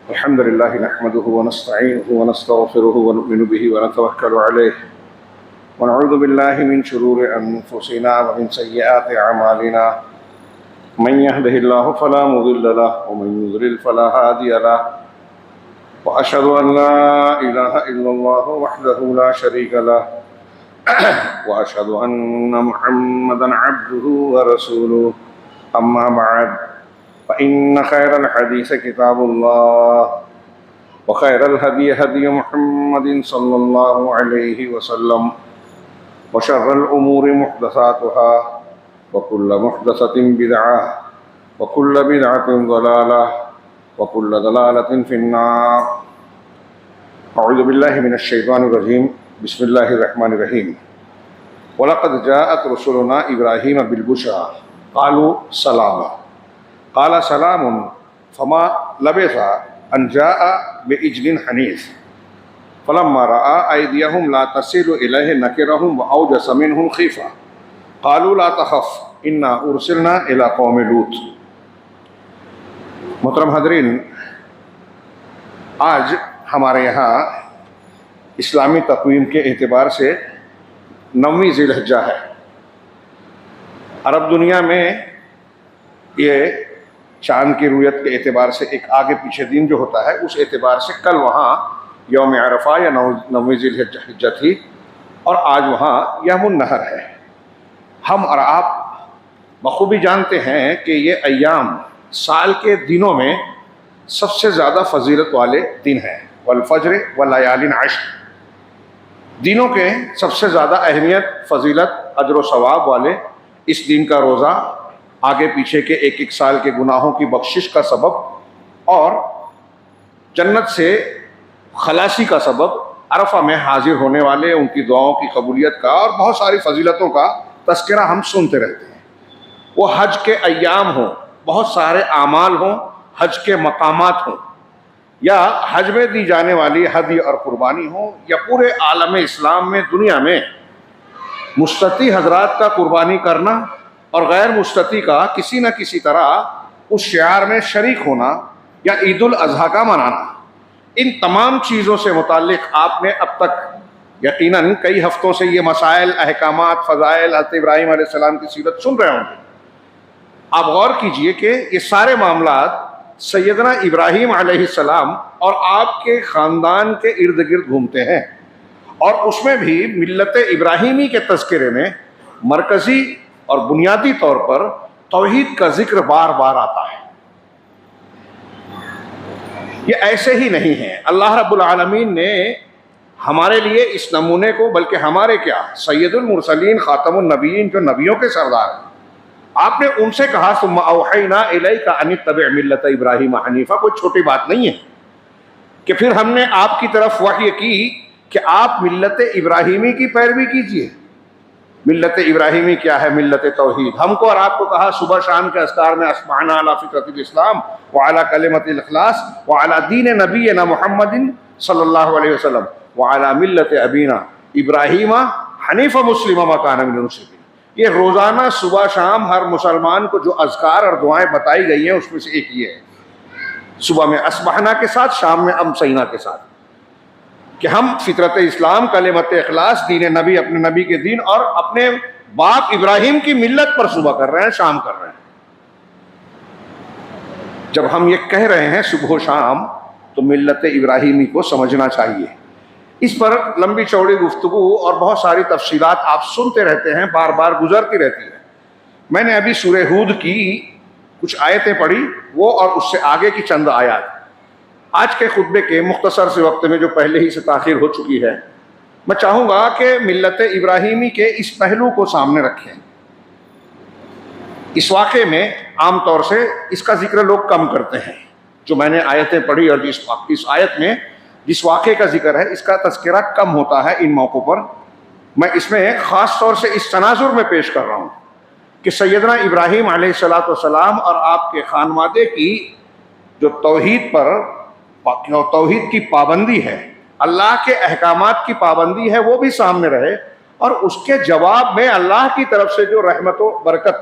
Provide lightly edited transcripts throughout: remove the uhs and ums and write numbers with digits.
الحمد لله نحمده ونستعينه ونستغفره ونؤمن به ونتوكل عليه ونعوذ بالله من شرور أنفسنا ومن سيئات أعمالنا من يهده الله فلا مضل له ومن يضلل فلا هادي له وأشهد أن لا إله إلا الله وحده لا شريك له وأشهد أن محمدا عبده ورسوله أما بعد فإن خير الحديث كتاب الله وخير الهدي هدي محمد صلى الله عليه وسلم وشر الأمور محدثاتها وكل محدثة بدعة وكل بدعة ضلالة وكل ضلالة في النار. أعوذ بالله من الشيطان الرجيم. بسم الله الرحمن الرحيم. ولقد جاءت رسلنا إبراهيم بالبشرى قالوا سلاما قال سلام فما لبث أن جاء بعجل حنيذ فلما رأى أيديهم لا تصل إليه نكرهم وأوجس منهم خيفة قالوا لا تخف إنا أرسلنا إلى قوم لوط. محترم حضرین، آج ہمارے یہاں اسلامی تقویم کے اعتبار سے 9ویں ذی الحجہ ہے. عرب دنیا میں یہ چاند کی رویت کے اعتبار سے ایک آگے پیچھے دن جو ہوتا ہے، اس اعتبار سے کل وہاں یوم عرفہ یا 9ویں ذی الحجہ تھی اور آج وہاں یوم النحر ہے. ہم اور آپ بخوبی جانتے ہیں کہ یہ ایام سال کے دنوں میں سب سے زیادہ فضیلت والے دن ہیں. والفجر وليال عشر، دنوں کے سب سے زیادہ اہمیت، فضیلت، اجر و ثواب والے اس دن کا روزہ آگے پیچھے کے ایک ایک سال کے گناہوں کی بخشش کا سبب اور جنت سے خلاصی کا سبب، عرفہ میں حاضر ہونے والے ان کی دعاؤں کی قبولیت کا اور بہت ساری فضیلتوں کا تذکرہ ہم سنتے رہتے ہیں. وہ حج کے ایام ہوں، بہت سارے اعمال ہوں، حج کے مقامات ہوں، یا حج میں دی جانے والی ہدی اور قربانی ہوں، یا پورے عالم اسلام میں، دنیا میں مستطیع حضرات کا قربانی کرنا اور غیر مستطیع کا کسی نہ کسی طرح اس شعار میں شریک ہونا، یا عید الاضحیٰ کا منانا، ان تمام چیزوں سے متعلق آپ نے اب تک یقیناً کئی ہفتوں سے یہ مسائل، احکامات، فضائل حضرت ابراہیم علیہ السلام کی سیرت سن رہے ہوں گے. آپ غور کیجئے کہ یہ سارے معاملات سیدنا ابراہیم علیہ السلام اور آپ کے خاندان کے ارد گرد گھومتے ہیں، اور اس میں بھی ملت ابراہیمی کے تذکرے میں مرکزی اور بنیادی طور پر توحید کا ذکر بار بار آتا ہے. یہ ایسے ہی نہیں ہے. اللہ رب العالمین نے ہمارے لیے اس نمونے کو، بلکہ ہمارے کیا، سید المرسلین، خاتم النبیین، جو نبیوں کے سردار ہیں، آپ نے ان سے کہا ثم اوحینا الیک ان اتبع ملت ابراہیم حنیفا. کوئی چھوٹی بات نہیں ہے کہ پھر ہم نے آپ کی طرف وحی کی کہ آپ ملت ابراہیمی کی پیروی کیجیے. ملت ابراہیمی کیا ہے؟ ملت توحید. ہم کو اور آپ کو کہا صبح شام کے اذکار میں اصبحنا علی فطرۃ الاسلام وعلی کلمۃ الاخلاص وعلی دین نبینا محمد صلی اللہ علیہ وسلم وعلی ملت ابینا ابراہیم حنیفا مسلما ما کان من المشرکین. یہ روزانہ صبح شام ہر مسلمان کو جو اذکار اور دعائیں بتائی گئی ہیں اس میں سے ایک یہ ہے، صبح میں اصبحنا کے ساتھ، شام میں امسینا کے ساتھ، کہ ہم فطرت اسلام، کلمت اخلاص، دین نبی، اپنے نبی کے دین اور اپنے باپ ابراہیم کی ملت پر صبح کر رہے ہیں، شام کر رہے ہیں. جب ہم یہ کہہ رہے ہیں صبح و شام تو ملت ابراہیمی کو سمجھنا چاہیے. اس پر لمبی چوڑی گفتگو اور بہت ساری تفصیلات آپ سنتے رہتے ہیں، بار بار گزرتی رہتی ہیں. میں نے ابھی سورہ ہود کی کچھ آیتیں پڑھی، وہ اور اس سے آگے کی چند آیات. آج کے خطبے کے مختصر سے وقت میں جو پہلے ہی سے تاخیر ہو چکی ہے، میں چاہوں گا کہ ملت ابراہیمی کے اس پہلو کو سامنے رکھیں. اس واقعے میں عام طور سے اس کا ذکر لوگ کم کرتے ہیں. جو میں نے آیتیں پڑھی اور اس آیت میں جس واقعے کا ذکر ہے، اس کا تذکرہ کم ہوتا ہے ان موقعوں پر. میں اس میں خاص طور سے اس تناظر میں پیش کر رہا ہوں کہ سیدنا ابراہیم علیہ السلام اور آپ کے خانوادے کی جو توحید کی پابندی ہے، اللہ کے احکامات کی پابندی ہے، وہ بھی سامنے رہے، اور اس کے جواب میں اللہ کی طرف سے جو رحمت و برکت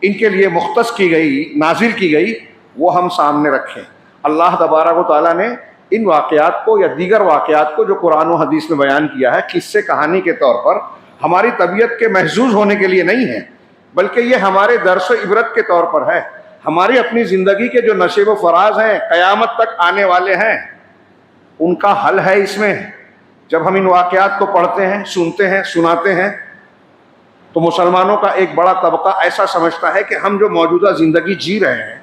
ان کے لیے مختص کی گئی، نازل کی گئی، وہ ہم سامنے رکھیں. اللہ تبارک و تعالیٰ نے ان واقعات کو یا دیگر واقعات کو جو قرآن و حدیث میں بیان کیا ہے قصے کہانی کے طور پر ہماری طبیعت کے محظوظ ہونے کے لیے نہیں ہے، بلکہ یہ ہمارے درس و عبرت کے طور پر ہے. ہماری اپنی زندگی کے جو نشیب و فراز ہیں قیامت تک آنے والے ہیں ان کا حل ہے اس میں. جب ہم ان واقعات کو پڑھتے ہیں، سنتے ہیں، سناتے ہیں تو مسلمانوں کا ایک بڑا طبقہ ایسا سمجھتا ہے کہ ہم جو موجودہ زندگی جی رہے ہیں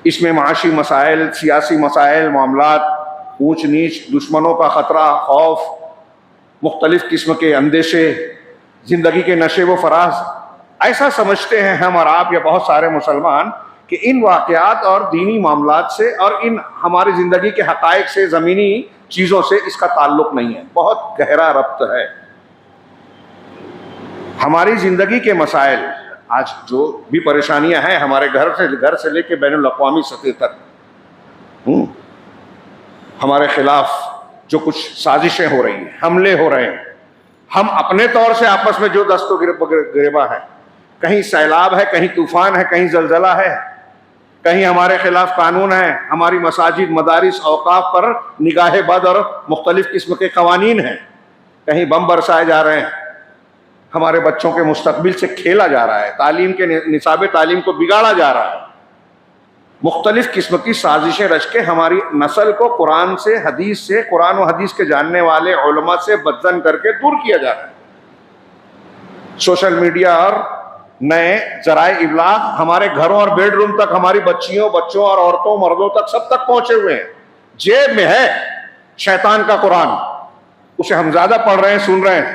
اس میں معاشی مسائل، سیاسی مسائل، معاملات، اونچ نیچ، دشمنوں کا خطرہ، خوف، مختلف قسم کے اندیشے، زندگی کے نشیب و فراز، ایسا سمجھتے ہیں ہم اور آپ یا بہت سارے مسلمان کہ ان واقعات اور دینی معاملات سے اور ان ہماری زندگی کے حقائق سے، زمینی چیزوں سے اس کا تعلق نہیں ہے. بہت گہرا ربط ہے. ہماری زندگی کے مسائل، آج جو بھی پریشانیاں ہیں ہمارے گھر سے لے کے بین الاقوامی سطح تک، ہمارے خلاف جو کچھ سازشیں ہو رہی ہیں، حملے ہو رہے ہیں، ہم اپنے طور سے آپس میں جو دست و گریباں ہیں، کہیں سیلاب ہے، کہیں طوفان ہے، کہیں زلزلہ ہے، کہیں ہمارے خلاف قانون ہے، ہماری مساجد، مدارس، اوقاف پر نگاہ بد اور مختلف قسم کے قوانین ہیں، کہیں بم برسائے جا رہے ہیں، ہمارے بچوں کے مستقبل سے کھیلا جا رہا ہے، تعلیم کے نصاب تعلیم کو بگاڑا جا رہا ہے، مختلف قسم کی سازشیں رچ کے ہماری نسل کو قرآن سے، حدیث سے، قرآن و حدیث کے جاننے والے علماء سے بدزن کر کے دور کیا جا رہا ہے. سوشل میڈیا اور نئے ذرائع ابلاغ ہمارے گھروں اور بیڈ روم تک، ہماری بچیوں، بچوں اور عورتوں، مردوں تک، سب تک پہنچے ہوئے ہیں. جیب میں ہے شیطان کا قرآن، اسے ہم زیادہ پڑھ رہے ہیں، سن رہے ہیں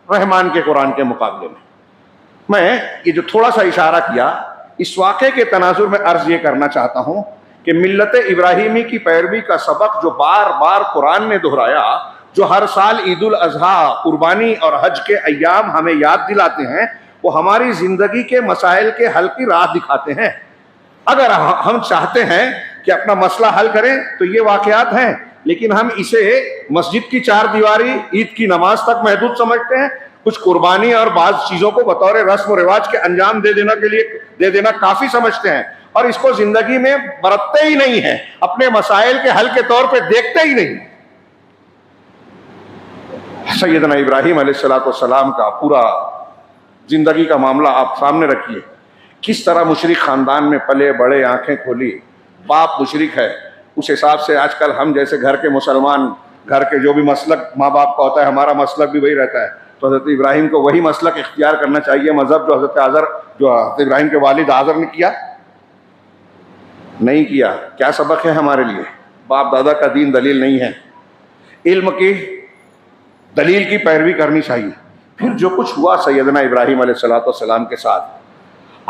رحمان کے قرآن کے مقابلے میں. میں یہ جو تھوڑا سا اشارہ کیا، اس واقعے کے تناظر میں عرض یہ کرنا چاہتا ہوں کہ ملت ابراہیمی کی پیروی کا سبق جو بار بار قرآن نے دہرایا، جو ہر سال عید الاضحیٰ، قربانی اور حج کے ایام ہمیں یاد دلاتے ہیں، وہ ہماری زندگی کے مسائل کے حل کی راہ دکھاتے ہیں. اگر ہم چاہتے ہیں کہ اپنا مسئلہ حل کریں تو یہ واقعات ہیں، لیکن ہم اسے مسجد کی چار دیواری، عید کی نماز تک محدود سمجھتے ہیں. کچھ قربانی اور بعض چیزوں کو بطور رسم و رواج کے انجام دے دینا کافی سمجھتے ہیں، اور اس کو زندگی میں برتتے ہی نہیں ہیں، اپنے مسائل کے حل کے طور پہ دیکھتے ہی نہیں. سیدنا ابراہیم علیہ السلام کا پورا زندگی کا معاملہ آپ سامنے رکھیے. کس طرح مشرک خاندان میں پلے بڑے، آنکھیں کھولی، باپ مشرک ہے. اس حساب سے آج کل ہم جیسے گھر کے مسلمان، گھر کے جو بھی مسلک ماں باپ کا ہوتا ہے، ہمارا مسلک بھی وہی رہتا ہے. تو حضرت ابراہیم کو وہی مسلک اختیار کرنا چاہیے، مذہب جو حضرت ابراہیم کے والد آزر نے کیا نہیں کیا. کیا سبق ہے ہمارے لیے؟ باپ دادا کا دین دلیل نہیں ہے، علم کی دلیل کی پیروی کرنی چاہیے. پھر جو کچھ ہوا سیدنا ابراہیم علیہ السلام کے ساتھ،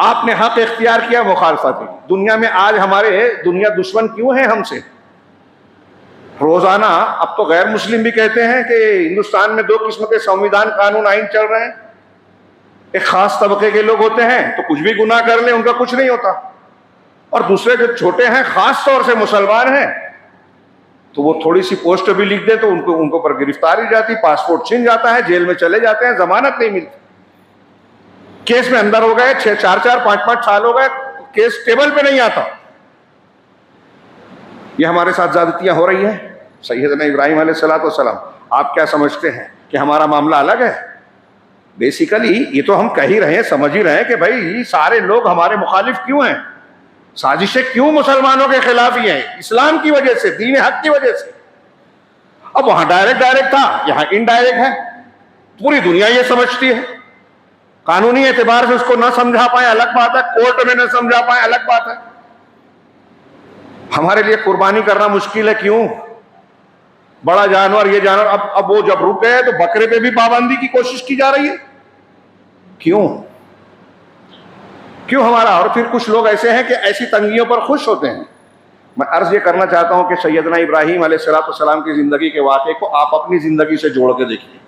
آپ نے حق اختیار کیا مخالفت کی. دنیا میں آج ہمارے دنیا دشمن کیوں ہیں ہم سے؟ روزانہ اب تو غیر مسلم بھی کہتے ہیں کہ ہندوستان میں 2 قسم کے سنویدھان، قانون، آئین چل رہے ہیں. ایک خاص طبقے کے لوگ ہوتے ہیں تو کچھ بھی گناہ کر لیں ان کا کچھ نہیں ہوتا، اور دوسرے جو چھوٹے ہیں، خاص طور سے مسلمان ہیں، تو وہ تھوڑی سی پوسٹ بھی لکھ دیں تو ان کو پر گرفتاری جاتی، پاسپورٹ چھن جاتا ہے، جیل میں چلے جاتے ہیں، ضمانت نہیں ملتی، کیس میں اندر ہو گئے، 4 5 سال ہو گئے، کیس ٹیبل پہ نہیں آتا. یہ ہمارے ساتھ زیادتیاں ہو رہی ہیں. سیدنا ابراہیم علیہ السلام، آپ کیا سمجھتے ہیں کہ ہمارا معاملہ الگ ہے؟ بیسیکلی یہ تو ہم کہہ ہی رہے ہیں، سمجھ ہی رہے ہیں کہ بھائی سارے لوگ ہمارے مخالف کیوں ہیں، سازشیں کیوں مسلمانوں کے خلاف ہی ہیں، اسلام کی وجہ سے، دین حق کی وجہ سے. اب وہاں ڈائریکٹ تھا، یہاں انڈائریکٹ ہے. پوری دنیا یہ سمجھتی ہے. قانونی اعتبار سے اس کو نہ سمجھا پائے الگ بات ہے، کورٹ میں نہ سمجھا پائے الگ بات ہے. ہمارے لیے قربانی کرنا مشکل ہے. کیوں؟ بڑا جانور، یہ جانور، اب وہ جب رک گئے تو بکرے پہ بھی پابندی کی کوشش کی جا رہی ہے. کیوں ہمارا؟ اور پھر کچھ لوگ ایسے ہیں کہ ایسی تنگیوں پر خوش ہوتے ہیں. میں عرض یہ کرنا چاہتا ہوں کہ سیدنا ابراہیم علیہ السلام کی زندگی کے واقعے کو آپ اپنی زندگی سے جوڑ کے دیکھیے.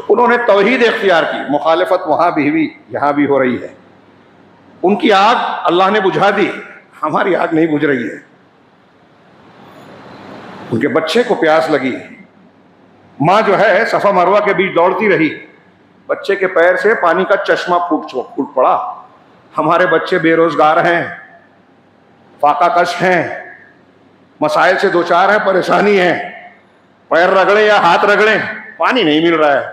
انہوں نے توحید اختیار کی، مخالفت وہاں بھی ہوئی، یہاں بھی ہو رہی ہے. ان کی آگ اللہ نے بجھا دی، ہماری آگ نہیں بجھ رہی ہے. ان کے بچے کو پیاس لگی، ماں جو ہے صفا مروہ کے بیچ دوڑتی رہی، بچے کے پیر سے پانی کا چشمہ پھوٹ پڑا. ہمارے بچے بے روزگار ہیں، فاقہ کش ہیں، مسائل سے دو چار ہیں, پریشانی ہے, پیر رگڑے یا ہاتھ رگڑے, پانی نہیں مل رہا ہے.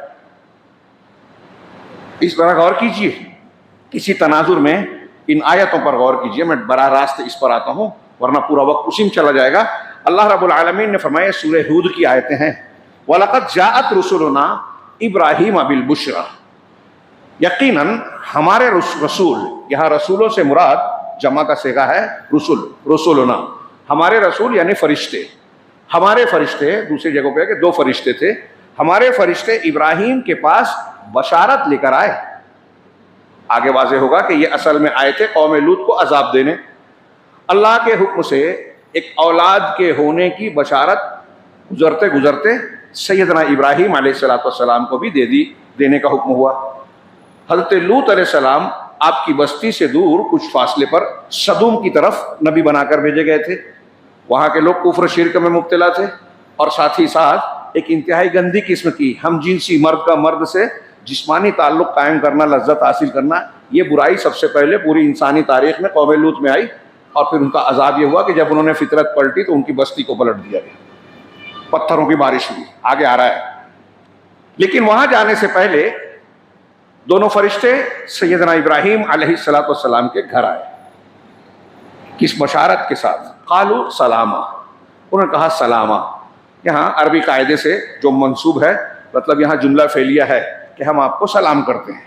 اس طرح غور کیجیے, کسی تناظر میں ان آیتوں پر غور کیجیے. میں براہ راست اس پر آتا ہوں ورنہ پورا وقت اسی میں چلا جائے گا. اللہ رب العالمین نے فرمایا, سورہ ہود کی آیتیں ہیں, وَلَقَدْ جَاءَتْ رُسُلُنَا إِبْرَاهِيمَ بِالْبُشْرَى, یقیناً ہمارے رسول, یہاں رسولوں سے مراد جمع کا صیغہ ہے رسول, رسولنا, ہمارے رسول یعنی فرشتے. ہمارے فرشتے, دوسری جگہ پہ کہ دو فرشتے تھے, ہمارے فرشتے ابراہیم کے پاس بشارت لے کر آئے. آگے واضح ہوگا کہ یہ اصل میں آئے تھے قوم لوط کو عذاب دینے. اللہ کے حکم سے ایک اولاد کے ہونے کی بشارت گزرتے گزرتے سیدنا ابراہیم علیہ السلام کو بھی دینے کا حکم ہوا. حضرت لوط علیہ السلام آپ کی بستی سے دور کچھ فاصلے پر سدوم کی طرف نبی بنا کر بھیجے گئے تھے. وہاں کے لوگ کفر شرک میں مبتلا تھے, اور ساتھ ہی ساتھ ایک انتہائی گندی قسم کی ہم جنسی مرد کا مرد سے جسمانی تعلق قائم کرنا, لذت حاصل کرنا, یہ برائی سب سے پہلے پوری انسانی تاریخ میں قوم لوط میں آئی. اور پھر ان کا عذاب یہ ہوا کہ جب انہوں نے فطرت پلٹی تو ان کی بستی کو پلٹ دیا گیا, پتھروں کی بارش ہوئی. آگے آ رہا ہے. لیکن وہاں جانے سے پہلے دونوں فرشتے سیدنا ابراہیم علیہ السلام کے گھر آئے. کس بشارت کے ساتھ؟ قالوا سلاما, انہوں نے کہا سلاما. یہاں عربی قاعدے سے جو منصوب ہے, مطلب یہاں جملہ فعلیہ ہے کہ ہم آپ کو سلام کرتے ہیں.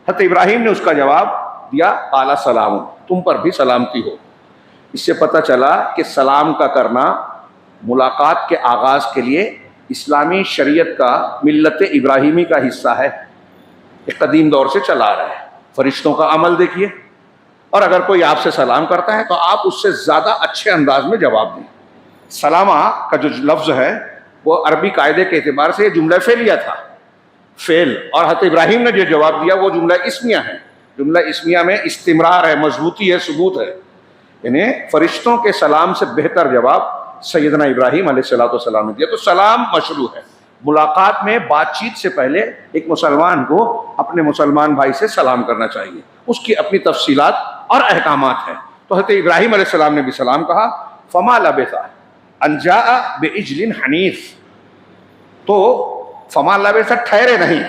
حضرت ابراہیم نے اس کا جواب دیا قال سلام, تم پر بھی سلامتی ہو. اس سے پتہ چلا کہ سلام کا کرنا ملاقات کے آغاز کے لیے اسلامی شریعت کا, ملت ابراہیمی کا حصہ ہے. ایک قدیم دور سے چلا آ رہا ہے. فرشتوں کا عمل دیکھیے, اور اگر کوئی آپ سے سلام کرتا ہے تو آپ اس سے زیادہ اچھے انداز میں جواب دیں. سلامہ کا جو لفظ ہے وہ عربی قاعدے کے اعتبار سے یہ جملہ فعلیہ تھا, فعل, اور حضرت ابراہیم نے جو جواب دیا وہ جملہ اسمیہ ہے. جملہ اسمیہ میں استمرار ہے, مضبوطی ہے, ثبوت ہے. یعنی فرشتوں کے سلام سے بہتر جواب سیدنا ابراہیم علیہ السلام نے دیا. تو سلام مشروع ہے. ملاقات میں بات چیت سے پہلے ایک مسلمان کو اپنے مسلمان بھائی سے سلام کرنا چاہیے. اس کی اپنی تفصیلات اور احکامات ہیں. تو حضرت ابراہیم علیہ السلام نے بھی سلام کہا. فما لبث ان جاء بعجل حنیف, تو فما لبث ٹھہرے نہیں,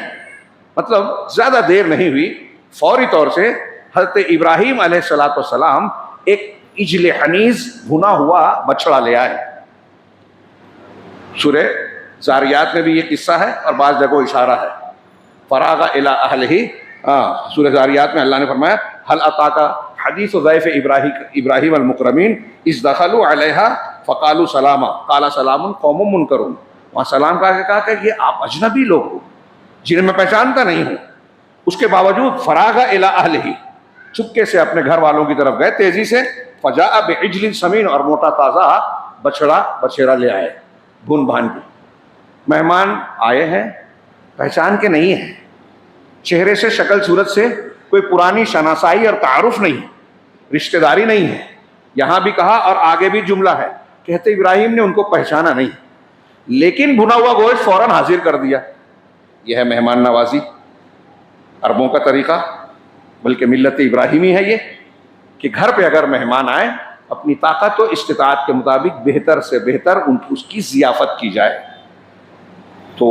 مطلب زیادہ دیر نہیں ہوئی, فوری طور سے حضرت ابراہیم علیہ السلام ایک عجل حنیز, بھنا ہوا بچڑا لے آئے. سورہ زاریات میں بھی یہ قصہ ہے اور بعض جگہوں اشارہ ہے. فراغ الی اہلہ, سورہ زاریات میں اللہ نے فرمایا هل اتاک حدیث ضیف ابراہیم المکرمین اذ دخلوا علیہ فقالوا سلاما قال سلام قوم منکرون. وہاں سلام کہا کہ یہ آپ اجنبی لوگ ہو جنہیں میں پہچانتا نہیں ہوں. اس کے باوجود فراغ الی اہلہ, چپکے سے اپنے گھر والوں کی طرف گئے تیزی سے. فجاء بعجل سمین, اور موٹا تازہ بچیرا لے آئے بھون بھان کے. مہمان آئے ہیں, پہچان کے نہیں ہیں, چہرے سے شکل صورت سے کوئی پرانی شناسائی اور تعارف نہیں, رشتہ داری نہیں ہے. یہاں بھی کہا اور آگے بھی جملہ ہے, کہتے ابراہیم نے ان کو پہچانا نہیں, لیکن بھنا ہوا گوشت فوراً حاضر کر دیا. یہ ہے مہمان نوازی, عربوں کا طریقہ, بلکہ ملت ابراہیمی ہے یہ, کہ گھر پہ اگر مہمان آئے اپنی طاقت و استطاعت کے مطابق بہتر سے بہتر اس کی ضیافت کی جائے. تو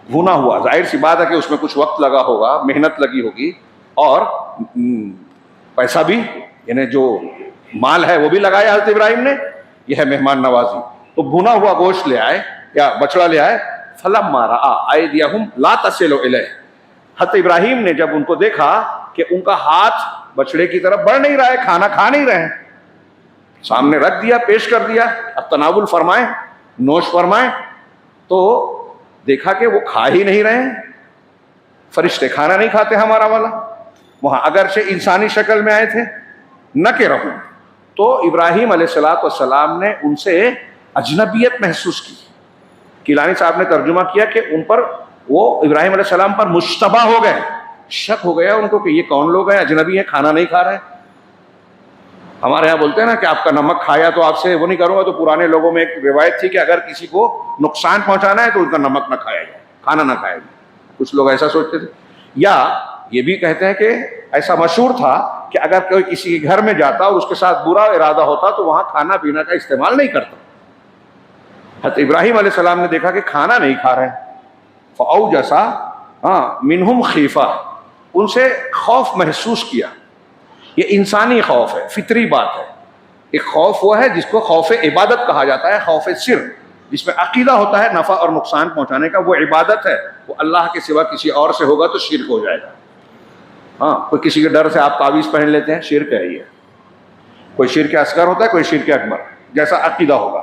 بھنا ہوا, ظاہر سی بات ہے کہ اس میں کچھ وقت لگا ہوگا, محنت لگی ہوگی, اور پیسہ بھی, یعنی جو مال ہے وہ بھی لگایا حضرت ابراہیم نے. یہ ہے مہمان نوازی. تو بھنا ہوا گوشت لے آئے یا بچڑا لے آئے. فلما رأى أيديهم لا تصل إليه, حضرت ابراہیم نے جب ان کو دیکھا کہ ان کا ہاتھ بچڑے کی طرف بڑھ نہیں رہا ہے, کھانا کھا نہیں رہے ہیں, سامنے رکھ دیا, پیش کر دیا, اب تناول فرمائیں, نوش فرمائیں, تو دیکھا کہ وہ کھا ہی نہیں رہے ہیں. فرشتے کھانا نہیں کھاتے ہمارا والا, وہاں اگرچہ انسانی شکل میں آئے تھے, نہ کہ رہوں. تو ابراہیم علیہ السلام نے ان سے اجنبیت محسوس کی. کیلانی صاحب نے ترجمہ کیا کہ ان پر, وہ ابراہیم علیہ السلام پر مشتبہ ہو گئے, شک ہو گیا ان کو کہ یہ کون لوگ ہیں, اجنبی ہیں, کھانا نہیں کھا رہے. ہمارے یہاں بولتے ہیں نا کہ آپ کا نمک کھایا تو آپ سے وہ نہیں کروں گا. تو پرانے لوگوں میں ایک روایت تھی کہ اگر کسی کو نقصان پہنچانا ہے تو ان کا نمک نہ کھایا جائے, کھانا نہ کھایا جائے. کچھ لوگ ایسا سوچتے تھے. یا یہ بھی کہتے ہیں کہ ایسا مشہور تھا کہ اگر کوئی کسی کے گھر میں جاتا اور اس کے ساتھ برا ارادہ ہوتا تو وہاں کھانا پینا کا استعمال نہیں کرتا, حضرت ابراہیم علیہ السلام نے دیکھا کہ کھانا نہیں کھا رہے، فَأَوْجَسَ منہم خیفہ، ان سے خوف محسوس کیا۔ یہ انسانی خوف ہے، فطری بات ہے۔ ایک خوف وہ ہے جس کو خوف عبادت کہا جاتا ہے، خوف سر، جس میں عقیدہ ہوتا ہے نفع اور نقصان پہنچانے کا، وہ عبادت ہے، وہ اللہ کے سوا کسی اور سے ہوگا تو شرک ہو جائے گا۔ ہاں، کوئی کسی کے ڈر سے آپ تعویذ پہن لیتے ہیں، شرک ہے یہ۔ کوئی شرک اصغر ہوتا ہے، کوئی شرک اکبر، جیسا عقیدہ ہوگا۔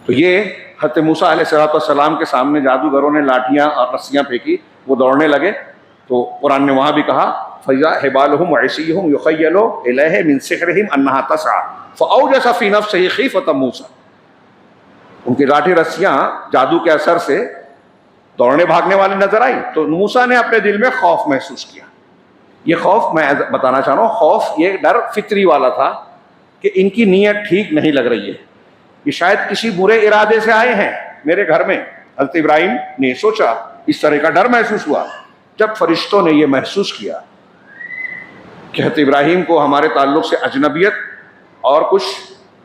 تو یہ حضرت موسیٰ علیہ السلام کے سامنے جادوگروں نے لاٹھیاں اور رسیاں پھینکی، وہ دوڑنے لگے، تو قرآن نے وہاں بھی کہا فَإِذَا حِبَالُهُمْ وَعِصِيُّهُمْ يُخَيَّلُ إِلَيْهِ مِنْ سِحْرِهِمْ أَنَّهَا تَسْعَىٰ فَأَوْجَسَ فِي نَفْسِهِ خِيفَةً مُوسَىٰ، ان کی لاٹھی رسیاں جادو کے اثر سے دوڑنے بھاگنے والی نظر آئی تو موسیٰ نے اپنے دل میں خوف محسوس کیا۔ یہ خوف میں بتانا چاہ رہا ہوں، خوف یہ ڈر فطری والا تھا کہ ان کی نیت ٹھیک نہیں لگ رہی ہے، یہ شاید کسی برے ارادے سے آئے ہیں میرے گھر میں۔ حضرت ابراہیم نے سوچا، اس طرح کا ڈر محسوس ہوا۔ جب فرشتوں نے یہ محسوس کیا کہ حضرت ابراہیم کو ہمارے تعلق سے اجنبیت اور کچھ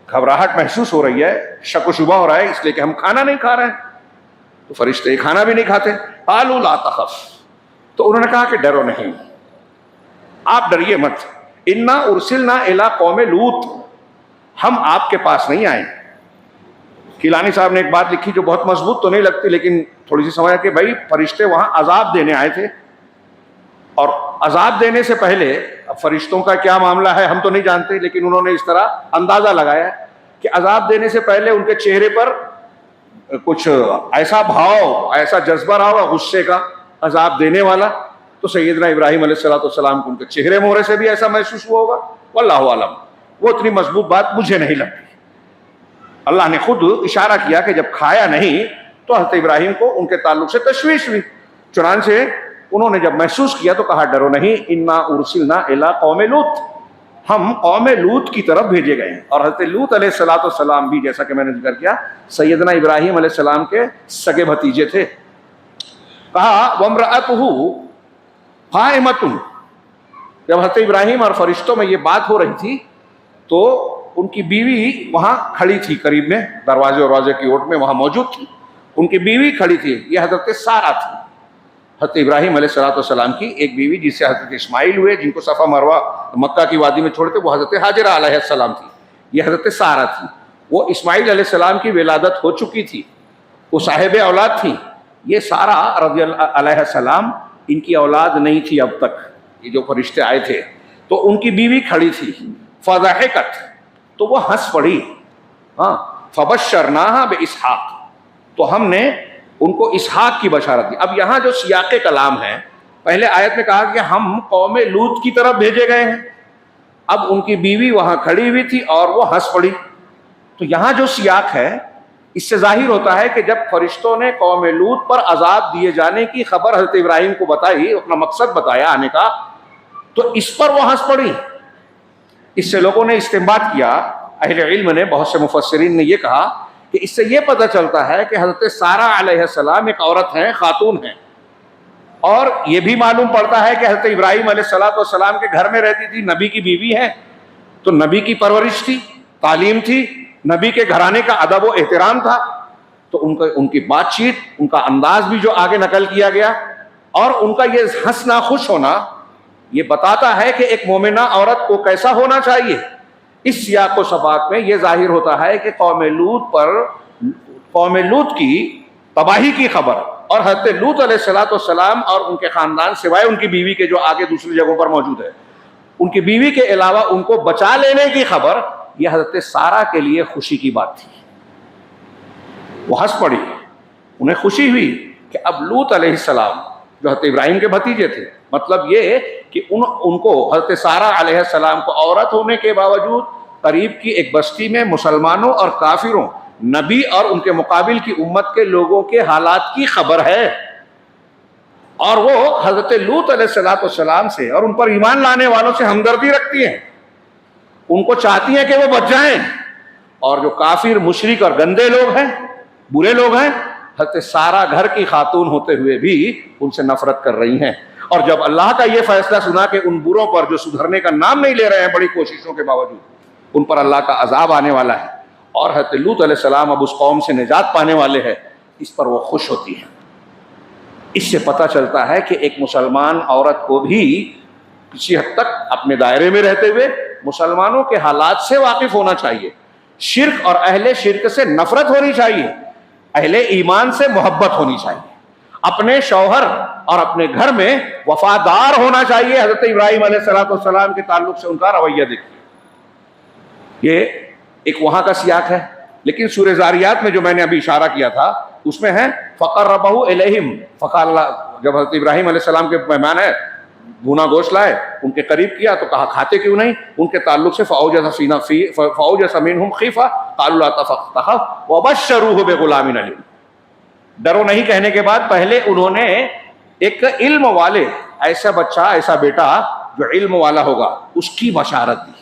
گھبراہٹ محسوس ہو رہی ہے، شک و شبہ ہو رہا ہے، اس لیے کہ ہم کھانا نہیں کھا رہے ہیں، تو فرشتے کھانا بھی نہیں کھاتے۔ قالوا لا تخف، تو انہوں نے کہا کہ ڈرو نہیں، آپ ڈریے مت، انا ارسلنا الی قوم لوط، ہم آپ کے پاس نہیں آئے۔ کیلانی صاحب نے ایک بات لکھی جو بہت مضبوط تو نہیں لگتی لیکن تھوڑی سی سمجھا کہ بھائی فرشتے وہاں عذاب دینے آئے تھے، اور عذاب دینے سے پہلے، اب فرشتوں کا کیا معاملہ ہے ہم تو نہیں جانتے، لیکن انہوں نے اس طرح اندازہ لگایا کہ عذاب دینے سے پہلے ان کے چہرے پر کچھ ایسا بھاؤ، ایسا جذبہ رہا ہوگا غصے کا، عذاب دینے والا، تو سیدنا ابراہیم علیہ السلام کو ان کے چہرے مہرے سے بھی ایسا محسوس ہوا ہوگا، واللہ اعلم۔ وہ اتنی مضبوط بات مجھے نہیں لگتی۔ اللہ نے خود اشارہ کیا کہ جب کھایا نہیں تو حضرت ابراہیم کو ان کے تعلق سے تشویش ہوئی، چنانچہ انہوں نے جب محسوس کیا تو کہا ڈرو نہیں، انا ارسلنا الی قوم لوط، ہم قوم لوط کی طرف بھیجے گئے ہیں۔ اور حضرت لوط علیہ السلام بھی جیسا کہ میں نے ذکر کیا سیدنا ابراہیم علیہ السلام کے سگے بھتیجے تھے۔ کہا وامرأتہ قائمۃ، جب حضرت ابراہیم اور فرشتوں میں یہ بات ہو رہی تھی تو ان کی بیوی وہاں کھڑی تھی، قریب میں دروازے کی اوٹ میں وہاں موجود تھی، ان کی بیوی کھڑی تھی، یہ حضرت سارہ تھی، حضرت ابراہیم علیہ السلام کی ایک بیوی جس سے حضرت اسماعیل ہوئے، جن کو صفا مروہ مکہ کی وادی میں چھوڑتے، وہ حضرت ہاجرہ علیہ السلام تھی، یہ حضرت سارہ تھی۔ وہ اسماعیل علیہ السلام کی ولادت ہو چکی تھی، وہ صاحب اولاد تھی۔ یہ سارہ رضی اللہ علیہ السلام، ان کی اولاد نہیں تھی اب تک، یہ جو فرشتے آئے تھے، تو ان کی بیوی کھڑی تھی، فضحکت، تو وہ ہنس پڑی، ہاں، فبشرناہا باسحاق، تو ہم نے ان کو اسحاق کی بشارت دی۔ اب یہاں جو سیاق کلام ہے، پہلے آیت میں کہا کہ ہم قوم لوط کی طرف بھیجے گئے ہیں، اب ان کی بیوی وہاں کھڑی ہوئی تھی اور وہ ہنس پڑی، تو یہاں جو سیاق ہے اس سے ظاہر ہوتا ہے کہ جب فرشتوں نے قوم لوط پر عذاب دیے جانے کی خبر حضرت ابراہیم کو بتائی، اپنا مقصد بتایا آنے کا، تو اس پر وہ ہنس پڑی۔ اس سے لوگوں نے استنباط کیا، اہل علم نے، بہت سے مفسرین نے یہ کہا کہ اس سے یہ پتہ چلتا ہے کہ حضرت سارہ علیہ السلام ایک عورت ہیں، خاتون ہیں، اور یہ بھی معلوم پڑتا ہے کہ حضرت ابراہیم علیہ السلام کے گھر میں رہتی تھی، نبی کی بیوی ہے، تو نبی کی پرورش تھی، تعلیم تھی، نبی کے گھرانے کا ادب و احترام تھا، تو ان کی بات چیت، ان کا انداز بھی جو آگے نقل کیا گیا، اور ان کا یہ ہنسنا، خوش ہونا، یہ بتاتا ہے کہ ایک مومنہ عورت کو کیسا ہونا چاہیے۔ اس سیاق و سباق میں یہ ظاہر ہوتا ہے کہ قوم لوط کی تباہی کی خبر، اور حضرت لوط علیہ السلام اور ان کے خاندان سوائے ان کی بیوی کے جو آگے دوسری جگہوں پر موجود ہے، ان کی بیوی کے علاوہ ان کو بچا لینے کی خبر، یہ حضرت سارہ کے لیے خوشی کی بات تھی۔ وہ ہنس پڑی، انہیں خوشی ہوئی کہ اب لوط علیہ السلام جو حضرت ابراہیم کے بھتیجے تھے، مطلب یہ کہ ان کو حضرت سارہ علیہ السلام کو عورت ہونے کے باوجود قریب کی ایک بستی میں مسلمانوں اور کافروں، نبی اور ان کے مقابل کی امت کے لوگوں کے حالات کی خبر ہے، اور وہ حضرت لوط علیہ السلام سے اور ان پر ایمان لانے والوں سے ہمدردی رکھتی ہیں، ان کو چاہتی ہیں کہ وہ بچ جائیں، اور جو کافر، مشرک اور گندے لوگ ہیں، برے لوگ ہیں، حضرت سارہ گھر کی خاتون ہوتے ہوئے بھی ان سے نفرت کر رہی ہیں۔ اور جب اللہ کا یہ فیصلہ سنا کہ ان بروں پر جو سدھرنے کا نام نہیں لے رہے ہیں بڑی کوششوں کے باوجود، ان پر اللہ کا عذاب آنے والا ہے، اور حضرت لوط علیہ السلام اب اس قوم سے نجات پانے والے ہیں، اس پر وہ خوش ہوتی ہیں۔ اس سے پتہ چلتا ہے کہ ایک مسلمان عورت کو بھی کسی حد تک اپنے دائرے میں رہتے ہوئے مسلمانوں کے حالات سے واقف ہونا چاہیے، شرک اور اہل شرک سے نفرت ہونی چاہیے، اہل ایمان سے محبت ہونی چاہیے، اپنے شوہر اور اپنے گھر میں وفادار ہونا چاہیے۔ حضرت ابراہیم علیہ السلام کے تعلق سے ان کا رویہ دیکھیے، یہ ایک وہاں کا سیاق ہے، لیکن سورہ زاریات میں جو میں نے ابھی اشارہ کیا تھا اس میں ہے فقربہ الیہم، فقال اللہ، جب حضرت ابراہیم علیہ السلام کے مہمان ہے بھونا گوشت لائے، ان کے قریب کیا تو کہا کھاتے کیوں نہیں؟ ان کے تعلق سے فأوجس منہم خیفہ قالوا لا تخف وبشروہ بغلام علیم، ڈرو نہیں کہنے کے بعد پہلے انہوں نے ایک علم والے، ایسا بچہ، ایسا بیٹا جو علم والا ہوگا، اس کی بشارت دی۔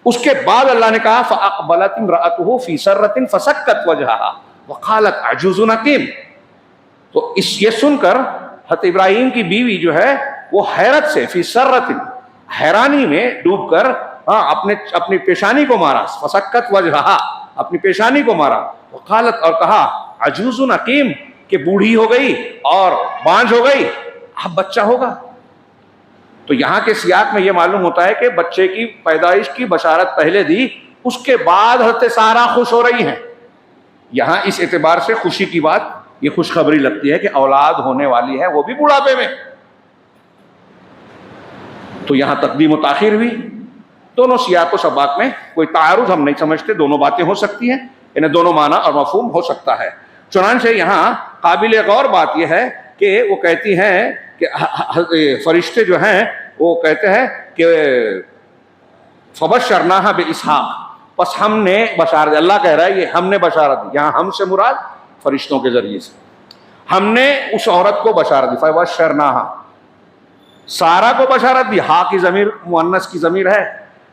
اس کے بعد اللہ نے کہا فأقبلت امرأته في سرة فسكت وجهها وقالت عجوز عقیم۔ تو یہ سن کر حضرت ابراہیم کی بیوی جو ہے وہ حیرت سے، فی سرۃ، حیرانی میں ڈوب کر اپنی پیشانی کو مارا، فسکت وجہها، اپنی پیشانی کو مارا، وقالت، اور کہا عجوز عقیم، کہ بوڑھی ہو گئی اور بانجھ ہو گئی، اب بچہ ہوگا۔ تو یہاں کے سیاق میں یہ معلوم ہوتا ہے کہ بچے کی پیدائش کی بشارت پہلے دی، اس کے بعد حضرت سارہ خوش ہو رہی ہیں۔ یہاں اس اعتبار سے خوشی کی بات، یہ خوشخبری لگتی ہے کہ اولاد ہونے والی ہے، وہ بھی بڑھاپے میں۔ تو یہاں تقدیم و تاخیر ہوئی۔ دونوں سیاق و سباق میں کوئی تعارض ہم نہیں سمجھتے، دونوں باتیں ہو سکتی ہیں، انہیں دونوں معنی اور مفہوم ہو سکتا ہے۔ چنانچہ یہاں قابل غور بات یہ ہے کہ وہ کہتی ہیں کہ فرشتے جو ہیں وہ کہتے ہیں کہ فبشرناہا باسحاق، پس ہم نے بشارت، اللہ کہہ رہا ہے یہ ہم نے بشارت دی، یہاں ہم سے مراد فرشتوں کے ذریعے سے ہم نے اس عورت کو بشارت دی، فبشرناہا، سارہ کو بشارت دی، ہا کی ضمیر مؤنث کی ضمیر ہے،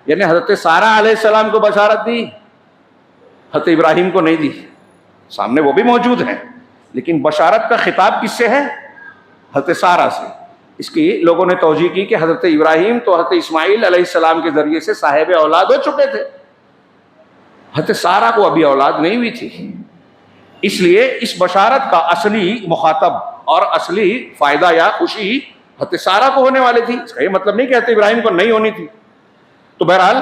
یعنی حضرت سارہ علیہ السلام کو بشارت دی، حضرت ابراہیم کو نہیں دی، سامنے وہ بھی موجود ہیں، لیکن بشارت کا خطاب کس سے ہے؟ حضرت سارہ سے۔ اس کی لوگوں نے توجیہ کی کہ حضرت ابراہیم تو حضرت اسماعیل علیہ السلام کے ذریعے سے صاحب اولاد ہو چکے تھے، حضرت سارہ کو ابھی اولاد نہیں ہوئی تھی، اس لیے اس بشارت کا اصلی مخاطب اور اصلی فائدہ یا خوشی حضرت سارہ کو ہونے والی تھی، اس کا یہ مطلب نہیں کہ حضرت ابراہیم کو نہیں ہونی تھی۔ تو بہرحال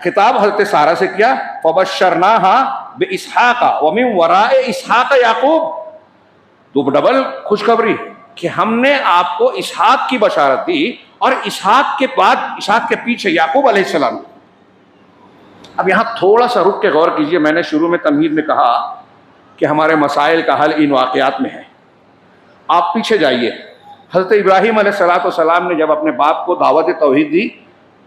خطاب حضرت سارہ سے کیا، فبشرناها باسحاق ومن وراء اسحاق یعقوب، تو ڈبل خوشخبری کہ ہم نے آپ کو اسحاق کی بشارت دی، اور اسحاق کے بعد، اسحاق کے پیچھے یعقوب علیہ السلام۔ اب یہاں تھوڑا سا رک کے غور کیجئے، میں نے شروع میں تمہید میں کہا کہ ہمارے مسائل کا حل ان واقعات میں ہے۔ آپ پیچھے جائیے، حضرت ابراہیم علیہ السلام نے جب اپنے باپ کو دعوت توحید دی،